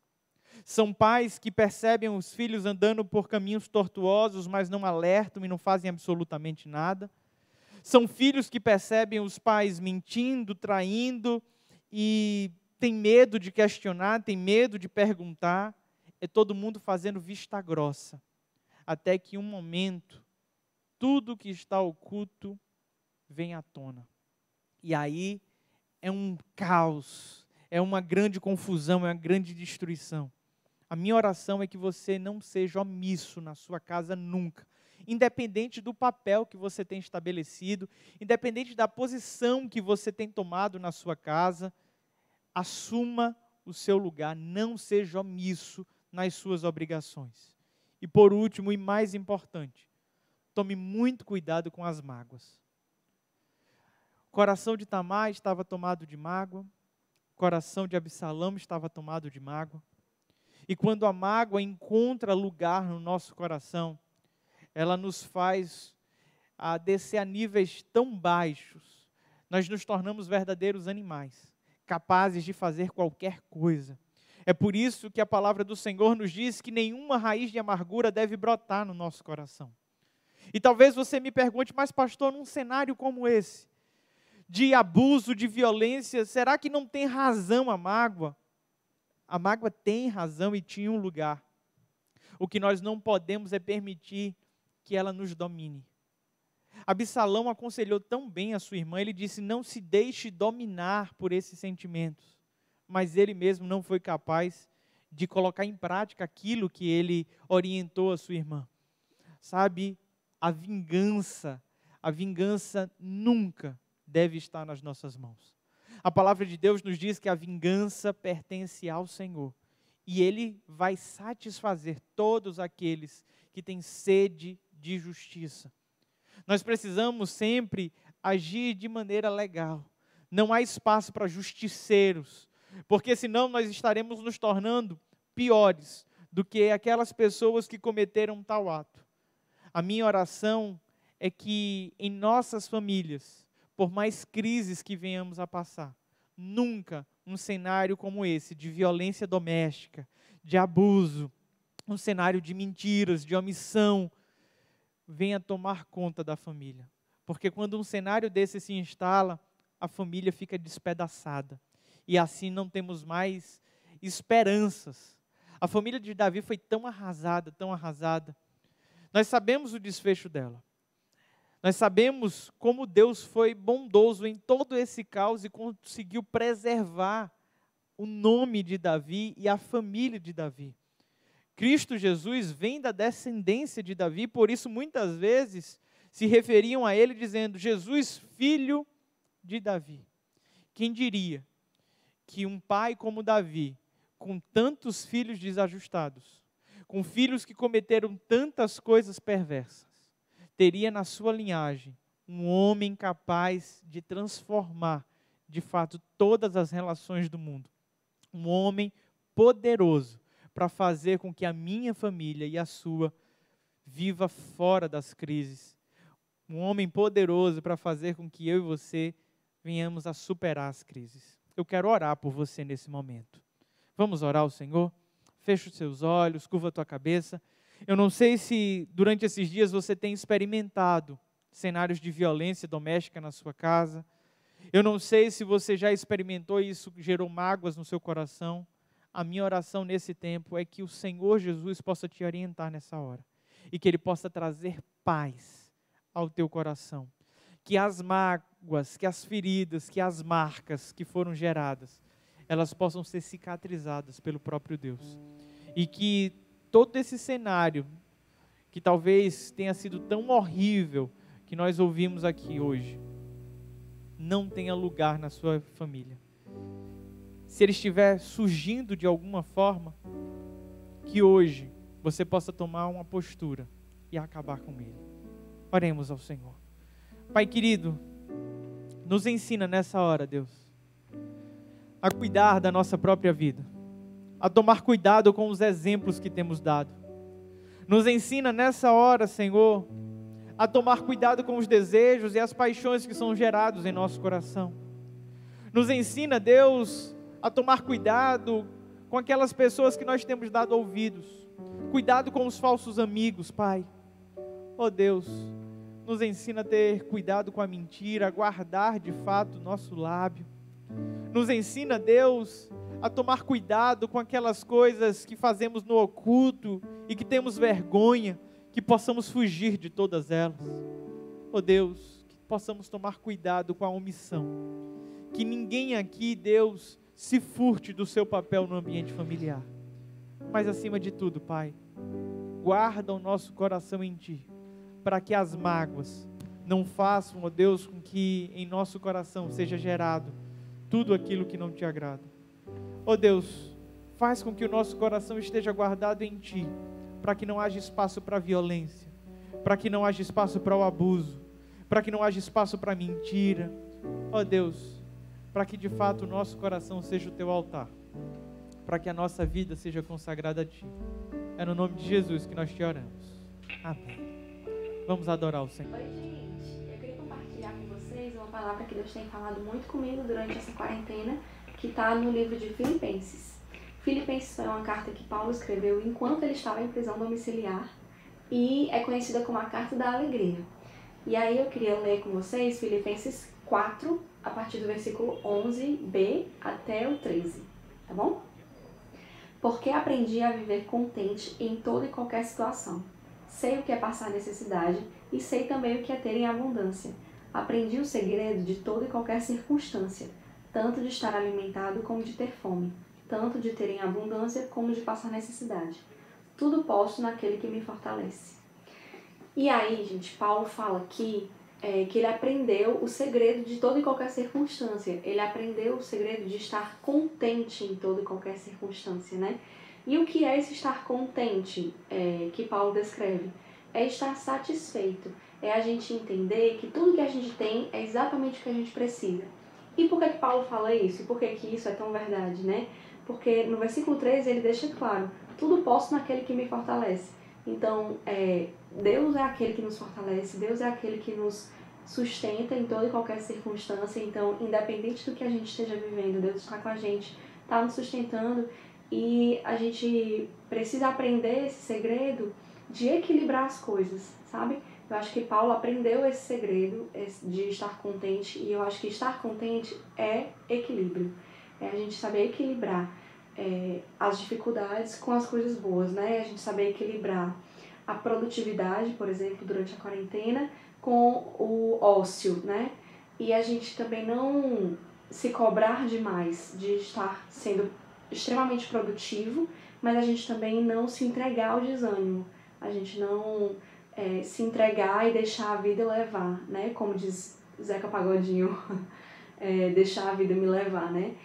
São pais que percebem os filhos andando por caminhos tortuosos, mas não alertam e não fazem absolutamente nada. São filhos que percebem os pais mentindo, traindo e tem medo de questionar, tem medo de perguntar. É todo mundo fazendo vista grossa. Até que um momento, tudo que está oculto vem à tona. E aí é um caos, é uma grande confusão, é uma grande destruição. A minha oração é que você não seja omisso na sua casa nunca. Independente do papel que você tem estabelecido, independente da posição que você tem tomado na sua casa, assuma o seu lugar, não seja omisso nas suas obrigações. E por último e mais importante, tome muito cuidado com as mágoas. O coração de Tamar estava tomado de mágoa, o coração de Absalão estava tomado de mágoa. E quando a mágoa encontra lugar no nosso coração, ela nos faz descer a níveis tão baixos, nós nos tornamos verdadeiros animais, capazes de fazer qualquer coisa. É por isso que a palavra do Senhor nos diz que nenhuma raiz de amargura deve brotar no nosso coração. E talvez você me pergunte, mas pastor, num cenário como esse, de abuso, de violência, será que não tem razão a mágoa? A mágoa tem razão e tinha um lugar. O que nós não podemos é permitir que ela nos domine. Absalão aconselhou tão bem a sua irmã, ele disse, não se deixe dominar por esses sentimentos. Mas ele mesmo não foi capaz de colocar em prática aquilo que ele orientou a sua irmã. Sabe, a vingança nunca deve estar nas nossas mãos. A palavra de Deus nos diz que a vingança pertence ao Senhor. E Ele vai satisfazer todos aqueles que têm sede de justiça. Nós precisamos sempre agir de maneira legal. Não há espaço para justiceiros, porque senão nós estaremos nos tornando piores do que aquelas pessoas que cometeram tal ato. A minha oração é que em nossas famílias, por mais crises que venhamos a passar, nunca um cenário como esse, de violência doméstica, de abuso, um cenário de mentiras, de omissão, venha tomar conta da família. Porque quando um cenário desse se instala, a família fica despedaçada. E assim não temos mais esperanças. A família de Davi foi tão arrasada, tão arrasada. Nós sabemos o desfecho dela. Nós sabemos como Deus foi bondoso em todo esse caos e conseguiu preservar o nome de Davi e a família de Davi. Cristo Jesus vem da descendência de Davi, por isso muitas vezes se referiam a ele dizendo, Jesus, filho de Davi. Quem diria que um pai como Davi, com tantos filhos desajustados, com filhos que cometeram tantas coisas perversas, teria na sua linhagem um homem capaz de transformar, de fato, todas as relações do mundo. Um homem poderoso para fazer com que a minha família e a sua viva fora das crises. Um homem poderoso para fazer com que eu e você venhamos a superar as crises. Eu quero orar por você nesse momento. Vamos orar ao Senhor? Fecha os seus olhos, curva a tua cabeça. Eu não sei se durante esses dias você tem experimentado cenários de violência doméstica na sua casa. Eu não sei se você já experimentou e isso gerou mágoas no seu coração. A minha oração nesse tempo é que o Senhor Jesus possa te orientar nessa hora. E que Ele possa trazer paz ao teu coração. Que as mágoas, que as feridas, que as marcas que foram geradas, elas possam ser cicatrizadas pelo próprio Deus. E que todo esse cenário, que talvez tenha sido tão horrível, que nós ouvimos aqui hoje, não tenha lugar na sua família. Se ele estiver surgindo de alguma forma, que hoje você possa tomar uma postura e acabar com ele. Oremos ao Senhor. Pai querido, nos ensina nessa hora, Deus, a cuidar da nossa própria vida, a tomar cuidado com os exemplos que temos dado. Nos ensina nessa hora, Senhor, a tomar cuidado com os desejos e as paixões que são gerados em nosso coração. Nos ensina, Deus, a tomar cuidado com aquelas pessoas que nós temos dado ouvidos. Cuidado com os falsos amigos, Pai. Oh Deus, nos ensina a ter cuidado com a mentira, a guardar de fato o nosso lábio. Nos ensina, Deus, a tomar cuidado com aquelas coisas que fazemos no oculto e que temos vergonha, que possamos fugir de todas elas. Oh Deus, que possamos tomar cuidado com a omissão. Que ninguém aqui, Deus, se furte do seu papel no ambiente familiar. Mas acima de tudo, Pai, guarda o nosso coração em Ti, para que as mágoas não façam, ó Deus, com que em nosso coração seja gerado tudo aquilo que não Te agrada. Ó Deus, faz com que o nosso coração esteja guardado em Ti, para que não haja espaço para a violência, para que não haja espaço para o abuso, para que não haja espaço para a mentira. Ó Deus, para que de fato o nosso coração seja o Teu altar, para que a nossa vida seja consagrada a Ti. É no nome de Jesus que nós Te oramos. Amém. Vamos adorar o Senhor. Oi, gente. Eu queria compartilhar com vocês uma palavra que Deus tem falado muito comigo durante essa quarentena, que está no livro de Filipenses. Filipenses foi uma carta que Paulo escreveu enquanto ele estava em prisão domiciliar. e é conhecida como a Carta da Alegria. E aí eu queria ler com vocês Filipenses 4, a partir do versículo 11b até o 13, tá bom? Porque aprendi a viver contente em toda e qualquer situação. Sei o que é passar necessidade e sei também o que é ter em abundância. Aprendi o segredo de toda e qualquer circunstância, tanto de estar alimentado como de ter fome, tanto de ter em abundância como de passar necessidade. Tudo posso naquele que me fortalece. E aí, gente, Paulo fala aqui que ele aprendeu o segredo de toda e qualquer circunstância. Ele aprendeu o segredo de estar contente em toda e qualquer circunstância, né? E o que é esse estar contente que Paulo descreve? É estar satisfeito. É a gente entender que tudo que a gente tem é exatamente o que a gente precisa. E por que Paulo fala isso? E por que isso é tão verdade, né? Porque no versículo 13 ele deixa claro, tudo posso naquele que me fortalece. Então, Deus é aquele que nos fortalece, Deus é aquele que nos sustenta em toda e qualquer circunstância. Então, independente do que a gente esteja vivendo, Deus está com a gente, está nos sustentando, e a gente precisa aprender esse segredo de equilibrar as coisas, sabe? Eu acho que Paulo aprendeu esse segredo de estar contente, e eu acho que estar contente é equilíbrio. É a gente saber equilibrar as dificuldades com as coisas boas, né? A gente saber equilibrar a produtividade, por exemplo, durante a quarentena, com o ócio, né? E a gente também não se cobrar demais de estar sendo extremamente produtivo, mas a gente também não se entregar ao desânimo. A gente não se entregar e deixar a vida levar, né? Como diz Zeca Pagodinho, deixar a vida me levar, né?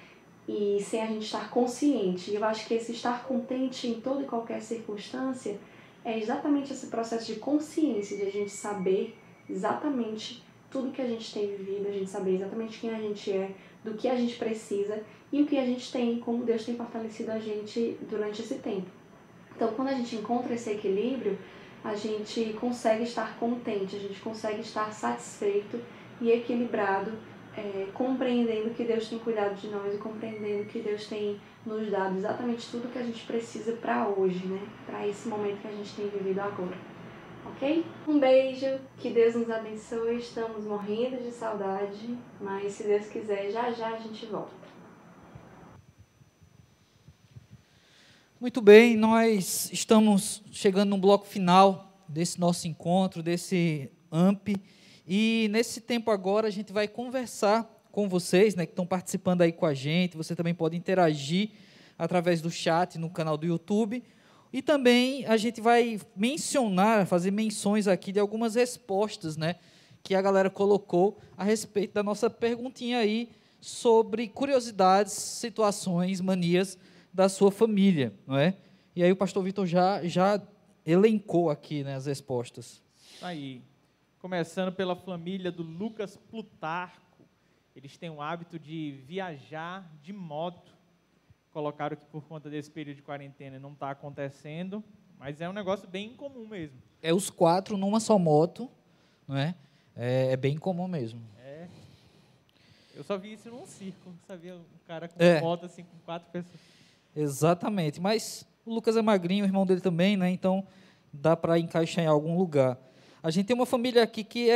E sem a gente estar consciente. E eu acho que esse estar contente em toda e qualquer circunstância é exatamente esse processo de consciência, de a gente saber exatamente tudo que a gente tem vivido, a gente saber exatamente quem a gente é, do que a gente precisa e o que a gente tem, como Deus tem fortalecido a gente durante esse tempo. Então, quando a gente encontra esse equilíbrio, a gente consegue estar contente, a gente consegue estar satisfeito e equilibrado, compreendendo que Deus tem cuidado de nós e compreendendo que Deus tem nos dado exatamente tudo que a gente precisa para hoje, né? Para esse momento que a gente tem vivido agora. Ok? Um beijo, que Deus nos abençoe, estamos morrendo de saudade, mas se Deus quiser, já já a gente volta. Muito bem, nós estamos chegando no bloco final desse nosso encontro, desse AMP, e nesse tempo agora a gente vai conversar com vocês, né, que estão participando aí com a gente. Você também pode interagir através do chat no canal do YouTube, e também a gente vai fazer menções aqui de algumas respostas, né, que a galera colocou a respeito da nossa perguntinha aí sobre curiosidades, situações, manias da sua família, não é? E aí o pastor Vitor já elencou aqui, né, as respostas. Aí, começando pela família do Lucas Plutarco, eles têm o hábito de viajar de moto. Colocaram que por conta desse período de quarentena não está acontecendo, mas é um negócio bem incomum mesmo. É os 4 numa só moto, não é? É bem comum mesmo. Eu só vi isso num circo, sabia? Um cara com uma moto assim, com 4 pessoas. Exatamente, mas o Lucas é magrinho, o irmão dele também, né? Então dá para encaixar em algum lugar. A gente tem uma família aqui que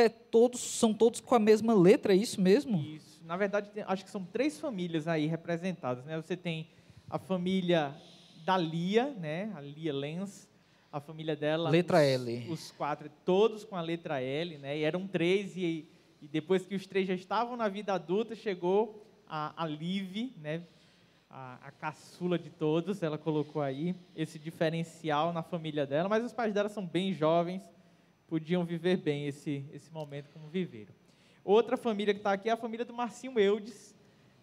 são todos com a mesma letra, é isso mesmo? Isso. Na verdade, acho que são 3 famílias aí representadas, né? Você tem a família da Lia, né? A Lia Lenz, a família dela. Letra L. Os 4, todos com a letra L, né? E eram 3, e depois que os 3 já estavam na vida adulta, chegou a Liv, né? A caçula de todos, ela colocou aí esse diferencial na família dela, mas os pais dela são bem jovens, podiam viver bem esse momento como viveram. Outra família que está aqui é a família do Marcinho Eudes.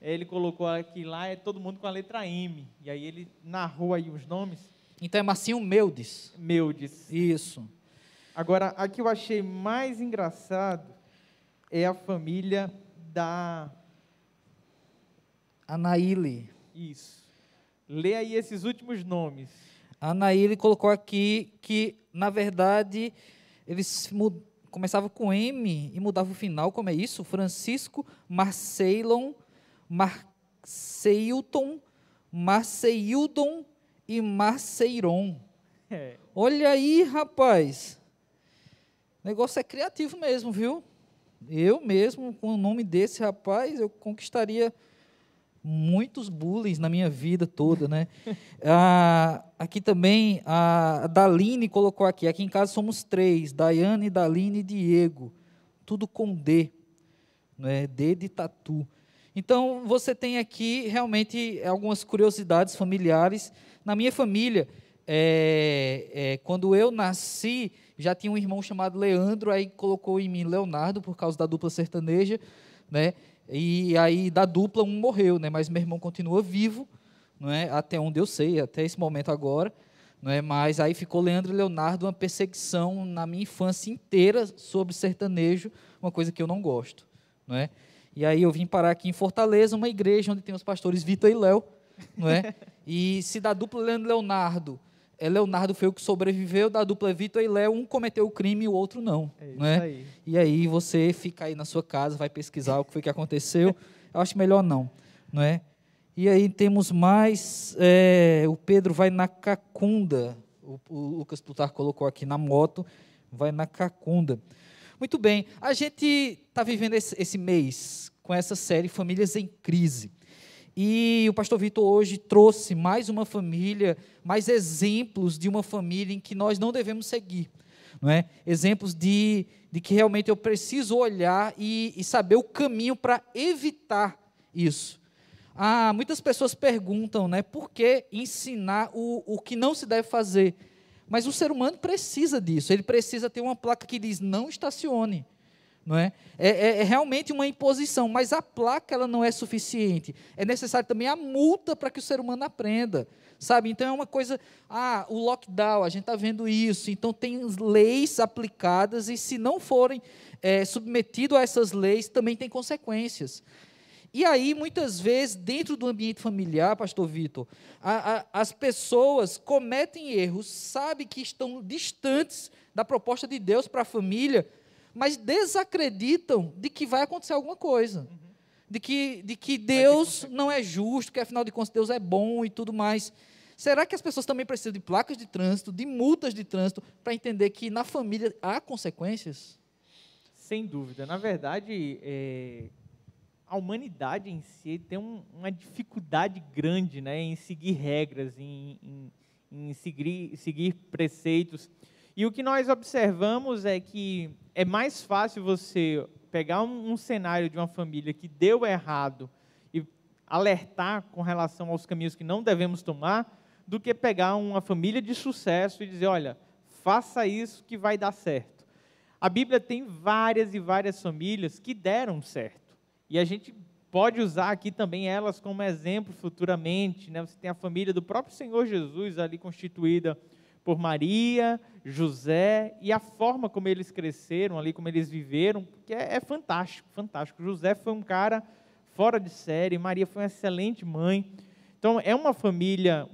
Ele colocou aqui lá, é todo mundo com a letra M, e aí ele narrou aí os nomes. Então é Marcinho Meudes. Meudes. Isso. Agora, a que eu achei mais engraçado é a família da... Anaíle. Isso. Lê aí esses últimos nomes. A Anaíle colocou aqui que, na verdade, eles começavam com M e mudavam o final, como é isso? Francisco, Marceilon, Marceilton, Marceildon e Marceiron. Olha aí, rapaz. O negócio é criativo mesmo, viu? Eu mesmo, com o nome desse rapaz, eu conquistaria muitos bullies na minha vida toda, né? Aqui também, a Daline colocou aqui em casa somos 3, Daiane, Daline e Diego, tudo com D, né? D de tatu. Então, você tem aqui realmente algumas curiosidades familiares. Na minha família, quando eu nasci, já tinha um irmão chamado Leandro, aí colocou em mim Leonardo, por causa da dupla sertaneja, né? E aí, da dupla, um morreu, né? Mas meu irmão continua vivo, não é? Até onde eu sei, até esse momento agora, não é? Mas aí ficou Leandro e Leonardo, uma perseguição na minha infância inteira sobre sertanejo, uma coisa que eu não gosto, não é? E aí eu vim parar aqui em Fortaleza, uma igreja onde tem os pastores Vitor e Léo, não é? E se da dupla Leandro e Leonardo, Leonardo foi o que sobreviveu, da dupla Vitor e Léo, um cometeu o crime e o outro não. Isso não é? aí. E aí você fica aí na sua casa, vai pesquisar o que foi que aconteceu. Eu acho melhor não é? E aí temos mais, o Pedro vai na Cacunda, o Lucas Plutar colocou aqui na moto, vai na Cacunda. Muito bem, a gente está vivendo esse mês com essa série Famílias em Crise. E o pastor Vitor hoje trouxe mais uma família, mais exemplos de uma família em que nós não devemos seguir. Não é? Exemplos de que realmente eu preciso olhar e saber o caminho para evitar isso. Muitas pessoas perguntam, né, por que ensinar o que não se deve fazer? Mas o ser humano precisa disso, ele precisa ter uma placa que diz não estacione. Não é? É realmente uma imposição, mas a placa ela não é suficiente. É necessário também a multa para que o ser humano aprenda. Sabe? Então é uma coisa, o lockdown, a gente está vendo isso, então tem leis aplicadas e se não forem submetidos a essas leis, também tem consequências. E aí, muitas vezes, dentro do ambiente familiar, pastor Vitor, as pessoas cometem erros, sabem que estão distantes da proposta de Deus para a família, mas desacreditam de que vai acontecer alguma coisa, de que Deus não é justo, que afinal de contas Deus é bom e tudo mais. Será que as pessoas também precisam de placas de trânsito, de multas de trânsito, para entender que na família há consequências? Sem dúvida. Na verdade, a humanidade em si tem uma dificuldade grande, né, em seguir regras, em seguir preceitos. E o que nós observamos é que é mais fácil você pegar um cenário de uma família que deu errado e alertar com relação aos caminhos que não devemos tomar, do que pegar uma família de sucesso e dizer, olha, faça isso que vai dar certo. A Bíblia tem várias e várias famílias que deram certo. E a gente pode usar aqui também elas como exemplo futuramente, né? Você tem a família do próprio Senhor Jesus ali constituída por Maria, José, e a forma como eles cresceram ali, como eles viveram, que é fantástico, fantástico. José foi um cara fora de série, Maria foi uma excelente mãe. Então, é uma família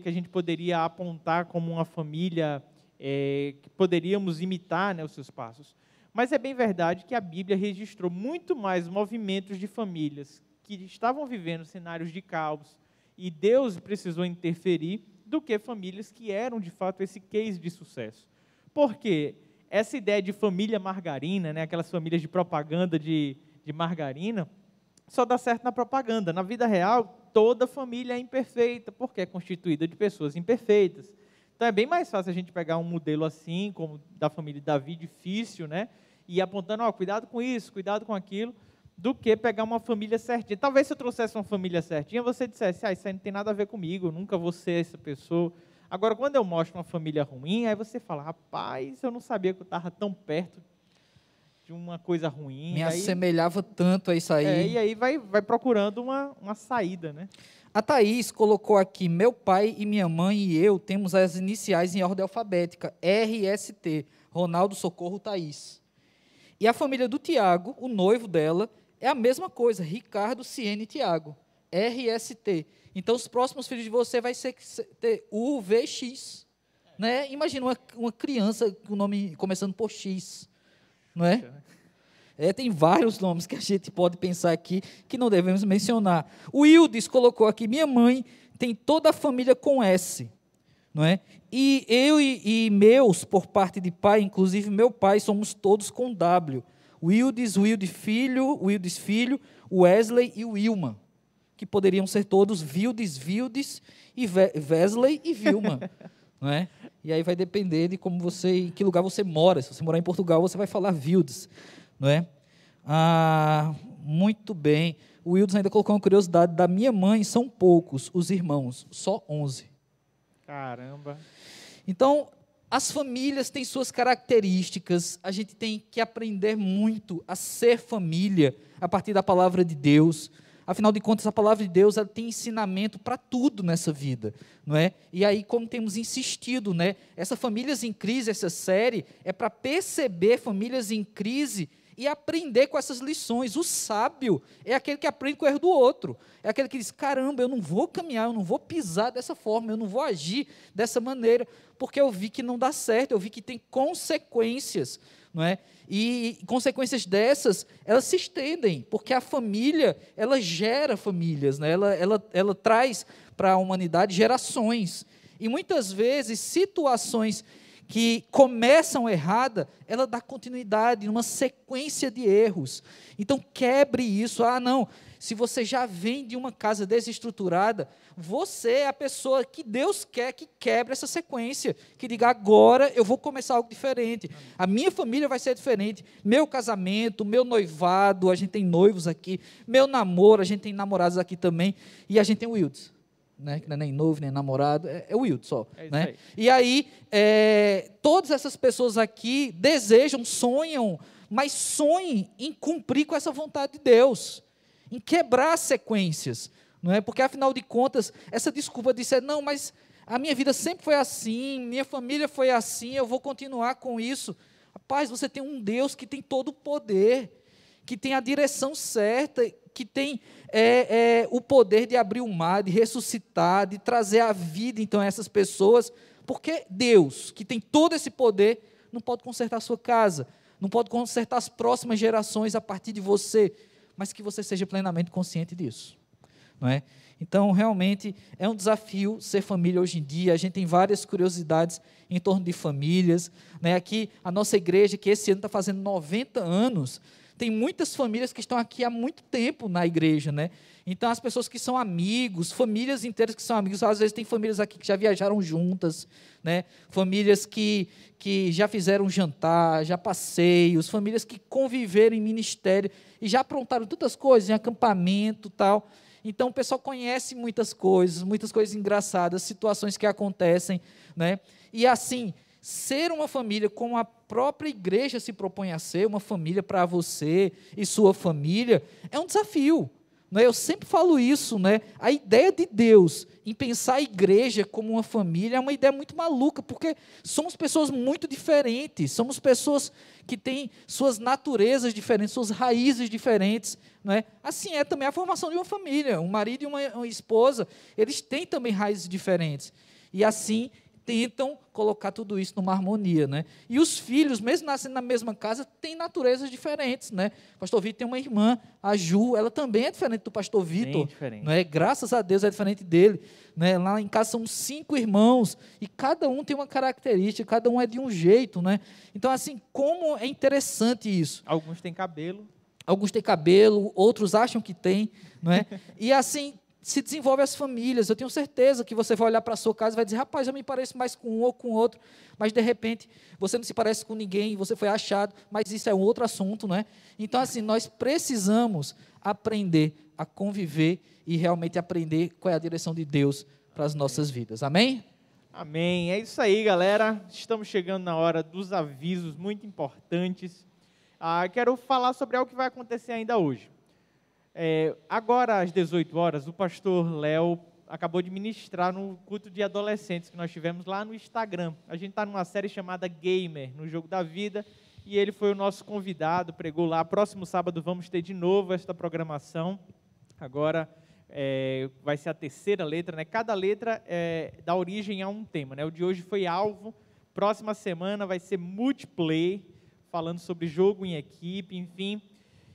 que a gente poderia apontar como uma família que poderíamos imitar, né, os seus passos. Mas é bem verdade que a Bíblia registrou muito mais movimentos de famílias que estavam vivendo cenários de caos e Deus precisou interferir, do que famílias que eram, de fato, esse case de sucesso. Por quê? Essa ideia de família margarina, né, aquelas famílias de propaganda de margarina, só dá certo na propaganda. Na vida real, toda família é imperfeita, porque é constituída de pessoas imperfeitas. Então, é bem mais fácil a gente pegar um modelo assim, como da família de Davi, difícil, né, e ir apontando, cuidado com isso, cuidado com aquilo, do que pegar uma família certinha. Talvez se eu trouxesse uma família certinha, você dissesse, isso aí não tem nada a ver comigo, eu nunca vou ser essa pessoa. Agora, quando eu mostro uma família ruim, aí você fala, rapaz, eu não sabia que eu estava tão perto de uma coisa ruim. Me assemelhava tanto a isso aí. E aí vai procurando uma saída, né? A Thaís colocou aqui, meu pai e minha mãe e eu temos as iniciais em ordem alfabética, RST, Ronaldo Socorro Thaís. E a família do Tiago, o noivo dela, é a mesma coisa, Ricardo, Ciene e Tiago, RST. Então, os próximos filhos de você vai ser UVX. Né? Imagina uma criança com o nome começando por X. Não é? Tem vários nomes que a gente pode pensar aqui que não devemos mencionar. O Wildes colocou aqui, minha mãe tem toda a família com S. não é? E eu e meus, por parte de pai, inclusive meu pai, somos todos com W. Wildes filho, Wesley e Wilma, que poderiam ser todos Vildes e Wesley e Vilma, não é? E aí vai depender de como você, em que lugar você mora. Se você morar em Portugal, você vai falar Vildes, não é? Muito bem. O Wildes ainda colocou uma curiosidade: da minha mãe são poucos os irmãos, só 11. Caramba. Então, as famílias têm suas características, a gente tem que aprender muito a ser família a partir da palavra de Deus. Afinal de contas, a palavra de Deus ela tem ensinamento para tudo nessa vida, não é? E aí, como temos insistido, né? Essa Famílias em Crise, essa série, é para perceber famílias em crise e aprender com essas lições. O sábio é aquele que aprende com o erro do outro. É aquele que diz, caramba, eu não vou caminhar, eu não vou pisar dessa forma, eu não vou agir dessa maneira, porque eu vi que não dá certo, eu vi que tem consequências, não é? E consequências dessas, elas se estendem, porque a família, ela gera famílias, né? Ela traz para a humanidade gerações. E muitas vezes, situações que começam errada, ela dá continuidade numa sequência de erros. Então, quebre isso. Não, se você já vem de uma casa desestruturada, você é a pessoa que Deus quer que quebre essa sequência, que diga, agora eu vou começar algo diferente. A minha família vai ser diferente. Meu casamento, meu noivado, a gente tem noivos aqui, meu namoro, a gente tem namorados aqui também, e a gente tem o Wildes, né, que não é nem noivo, nem namorado, é o Wildes só. Né? E aí, todas essas pessoas aqui desejam, sonham, mas sonhem em cumprir com essa vontade de Deus, em quebrar as sequências, não é? Porque, afinal de contas, essa desculpa de dizer, não, mas a minha vida sempre foi assim, minha família foi assim, eu vou continuar com isso. Rapaz, você tem um Deus que tem todo o poder, que tem a direção certa, que tem o poder de abrir o mar, de ressuscitar, de trazer a vida, então, a essas pessoas, porque Deus, que tem todo esse poder, não pode consertar a sua casa, não pode consertar as próximas gerações a partir de você, mas que você seja plenamente consciente disso, não é? Então, realmente, é um desafio ser família hoje em dia. A gente tem várias curiosidades em torno de famílias, né? Aqui, a nossa igreja, que esse ano está fazendo 90 anos, tem muitas famílias que estão aqui há muito tempo na igreja, né? Então, as pessoas que são amigos, famílias inteiras que são amigos, às vezes tem famílias aqui que já viajaram juntas, né? Famílias que já fizeram jantar, já passeios, famílias que conviveram em ministério e já aprontaram tantas coisas, em acampamento e tal. Então, o pessoal conhece muitas coisas engraçadas, situações que acontecem, né? E assim, ser uma família como a própria igreja se propõe a ser, uma família para você e sua família, é um desafio. Né? Eu sempre falo isso, né? A ideia de Deus em pensar a igreja como uma família é uma ideia muito maluca, porque somos pessoas muito diferentes, somos pessoas que têm suas naturezas diferentes, suas raízes diferentes. Não é? Assim é também a formação de uma família, um marido e uma esposa, eles têm também raízes diferentes, e assim tentam colocar tudo isso numa harmonia, né? E os filhos, mesmo nascendo na mesma casa, têm naturezas diferentes, né? O pastor Vitor tem uma irmã, a Ju, ela também é diferente do pastor Vitor, não é? Graças a Deus é diferente dele, né? Lá em casa são 5 irmãos, e cada um tem uma característica, cada um é de um jeito, né? Então, assim, como é interessante isso. Alguns têm cabelo, outros acham que têm, não é? E assim se desenvolve as famílias. Eu tenho certeza que você vai olhar para a sua casa e vai dizer, rapaz, eu me pareço mais com um ou com outro, mas de repente você não se parece com ninguém, você foi achado, mas isso é um outro assunto, não é? Então, assim, nós precisamos aprender a conviver e realmente aprender qual é a direção de Deus para as nossas vidas. Amém? Amém. É isso aí, galera. Estamos chegando na hora dos avisos muito importantes. Quero falar sobre algo que vai acontecer ainda hoje. Agora, às 18 horas, o pastor Léo acabou de ministrar no culto de adolescentes que nós tivemos lá no Instagram. A gente está numa série chamada Gamer, no Jogo da Vida, e ele foi o nosso convidado, pregou lá. Próximo sábado vamos ter de novo esta programação. Agora vai ser a terceira letra, né? Cada letra dá origem a um tema, né? O de hoje foi alvo, próxima semana vai ser multiplayer, falando sobre jogo em equipe, enfim.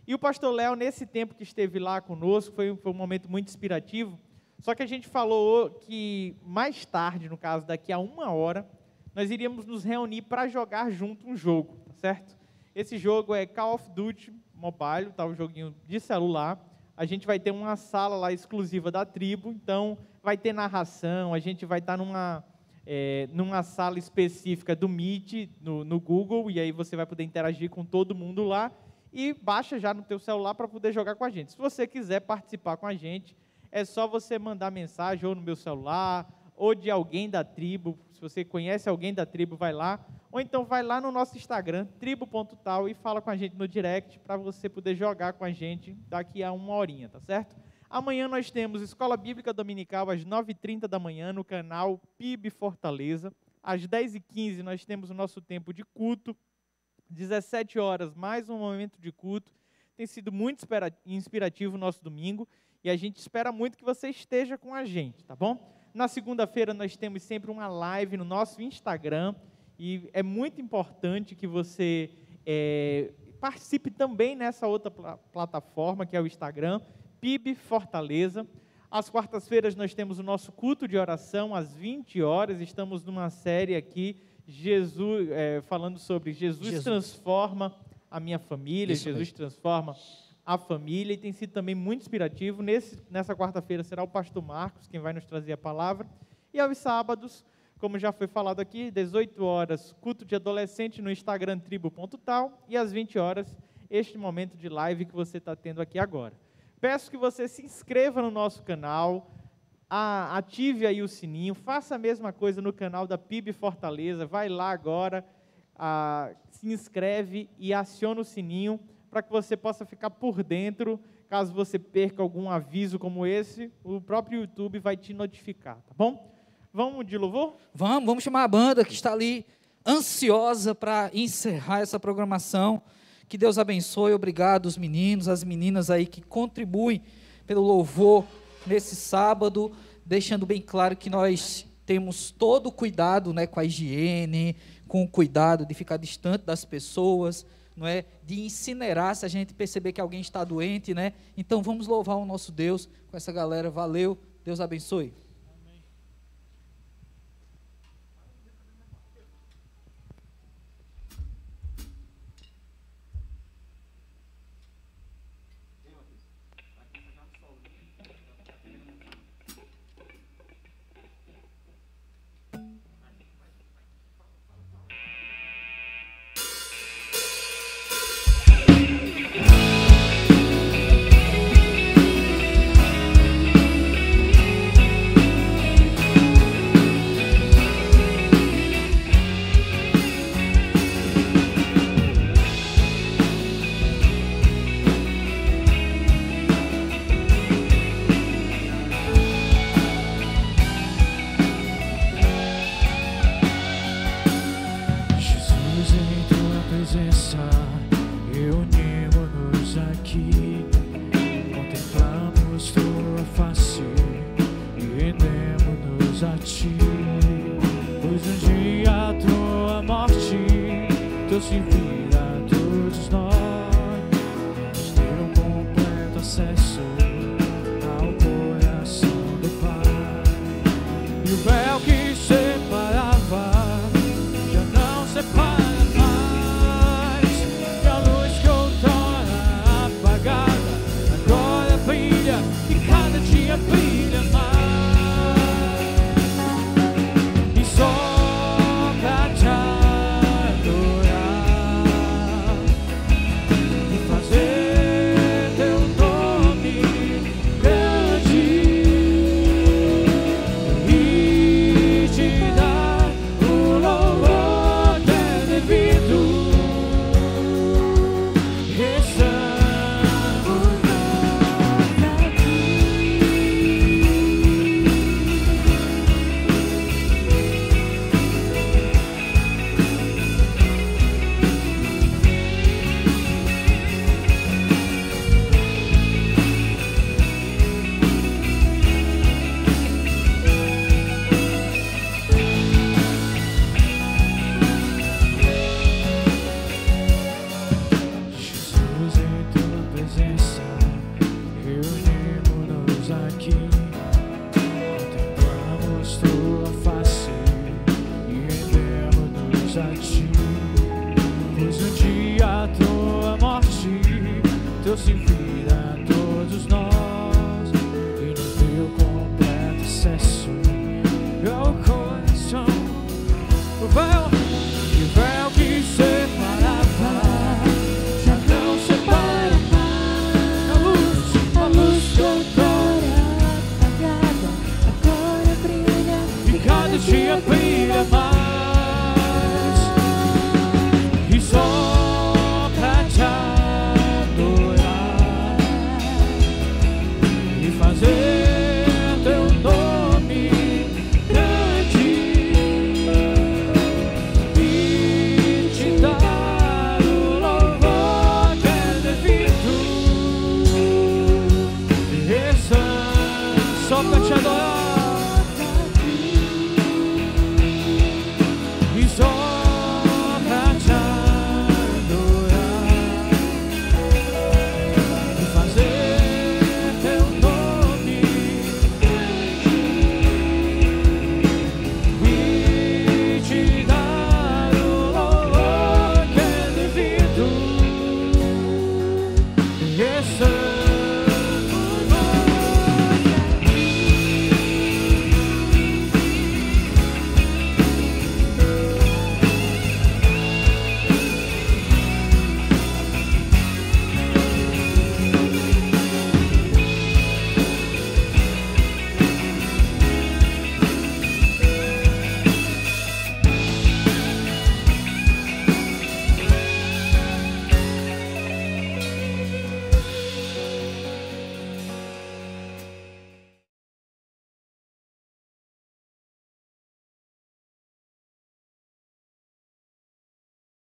E o pastor Léo, nesse tempo que esteve lá conosco, foi um momento muito inspirativo, Só que a gente falou que mais tarde, no caso, daqui a 1 hora, nós iríamos nos reunir para jogar junto um jogo, tá certo? Esse jogo é Call of Duty Mobile, tá? Um joguinho de celular. A gente vai ter uma sala lá exclusiva da tribo, então vai ter narração, a gente vai estar numa sala específica do Meet, no Google, e aí você vai poder interagir com todo mundo lá, e baixa já no teu celular para poder jogar com a gente. Se você quiser participar com a gente, é só você mandar mensagem ou no meu celular, ou de alguém da tribo. Se você conhece alguém da tribo, vai lá. Ou então vai lá no nosso Instagram, tribo.tal, e fala com a gente no direct para você poder jogar com a gente daqui a 1 horinha, tá certo? Amanhã nós temos Escola Bíblica Dominical às 9h30 da manhã no canal PIB Fortaleza. Às 10h15 nós temos o nosso tempo de culto. 17 horas, mais um momento de culto. Tem sido muito inspirativo o nosso domingo. E a gente espera muito que você esteja com a gente, tá bom? Na segunda-feira nós temos sempre uma live no nosso Instagram, e é muito importante que você participe também nessa outra plataforma, que é o Instagram, PIB Fortaleza. Às quartas-feiras nós temos o nosso culto de oração, às 20 horas, estamos numa série aqui, falando sobre Jesus transforma a minha família, Isso Jesus mesmo. transforma a família, e tem sido também muito inspirativo. Nessa quarta-feira será o pastor Marcos quem vai nos trazer a palavra, e aos sábados, como já foi falado aqui, 18 horas, culto de adolescente no Instagram tribo.tal, e às 20 horas, este momento de live que você está tendo aqui agora. Peço que você se inscreva no nosso canal, ative aí o sininho, faça a mesma coisa no canal da PIB Fortaleza, vai lá agora, se inscreve e aciona o sininho, para que você possa ficar por dentro. Caso você perca algum aviso como esse, o próprio YouTube vai te notificar, tá bom? Vamos de louvor? Vamos chamar a banda que está ali, ansiosa para encerrar essa programação. Que Deus abençoe, obrigado os meninos, as meninas aí que contribuem pelo louvor nesse sábado, deixando bem claro que nós temos todo o cuidado, né, com a higiene, com o cuidado de ficar distante das pessoas, não é? De incinerar se a gente perceber que alguém está doente, né? Então vamos louvar o nosso Deus com essa galera. Valeu, Deus abençoe. trouxe vida a todos nós e nos deu completo acesso ao coração. O véu que separava já não separa mais. A luz que outrora apagada agora brilha e cada dia brilha mais. E só pra te adorar e fazer teu nome grande e te dar o louvor que é devido. Só pra te adorar.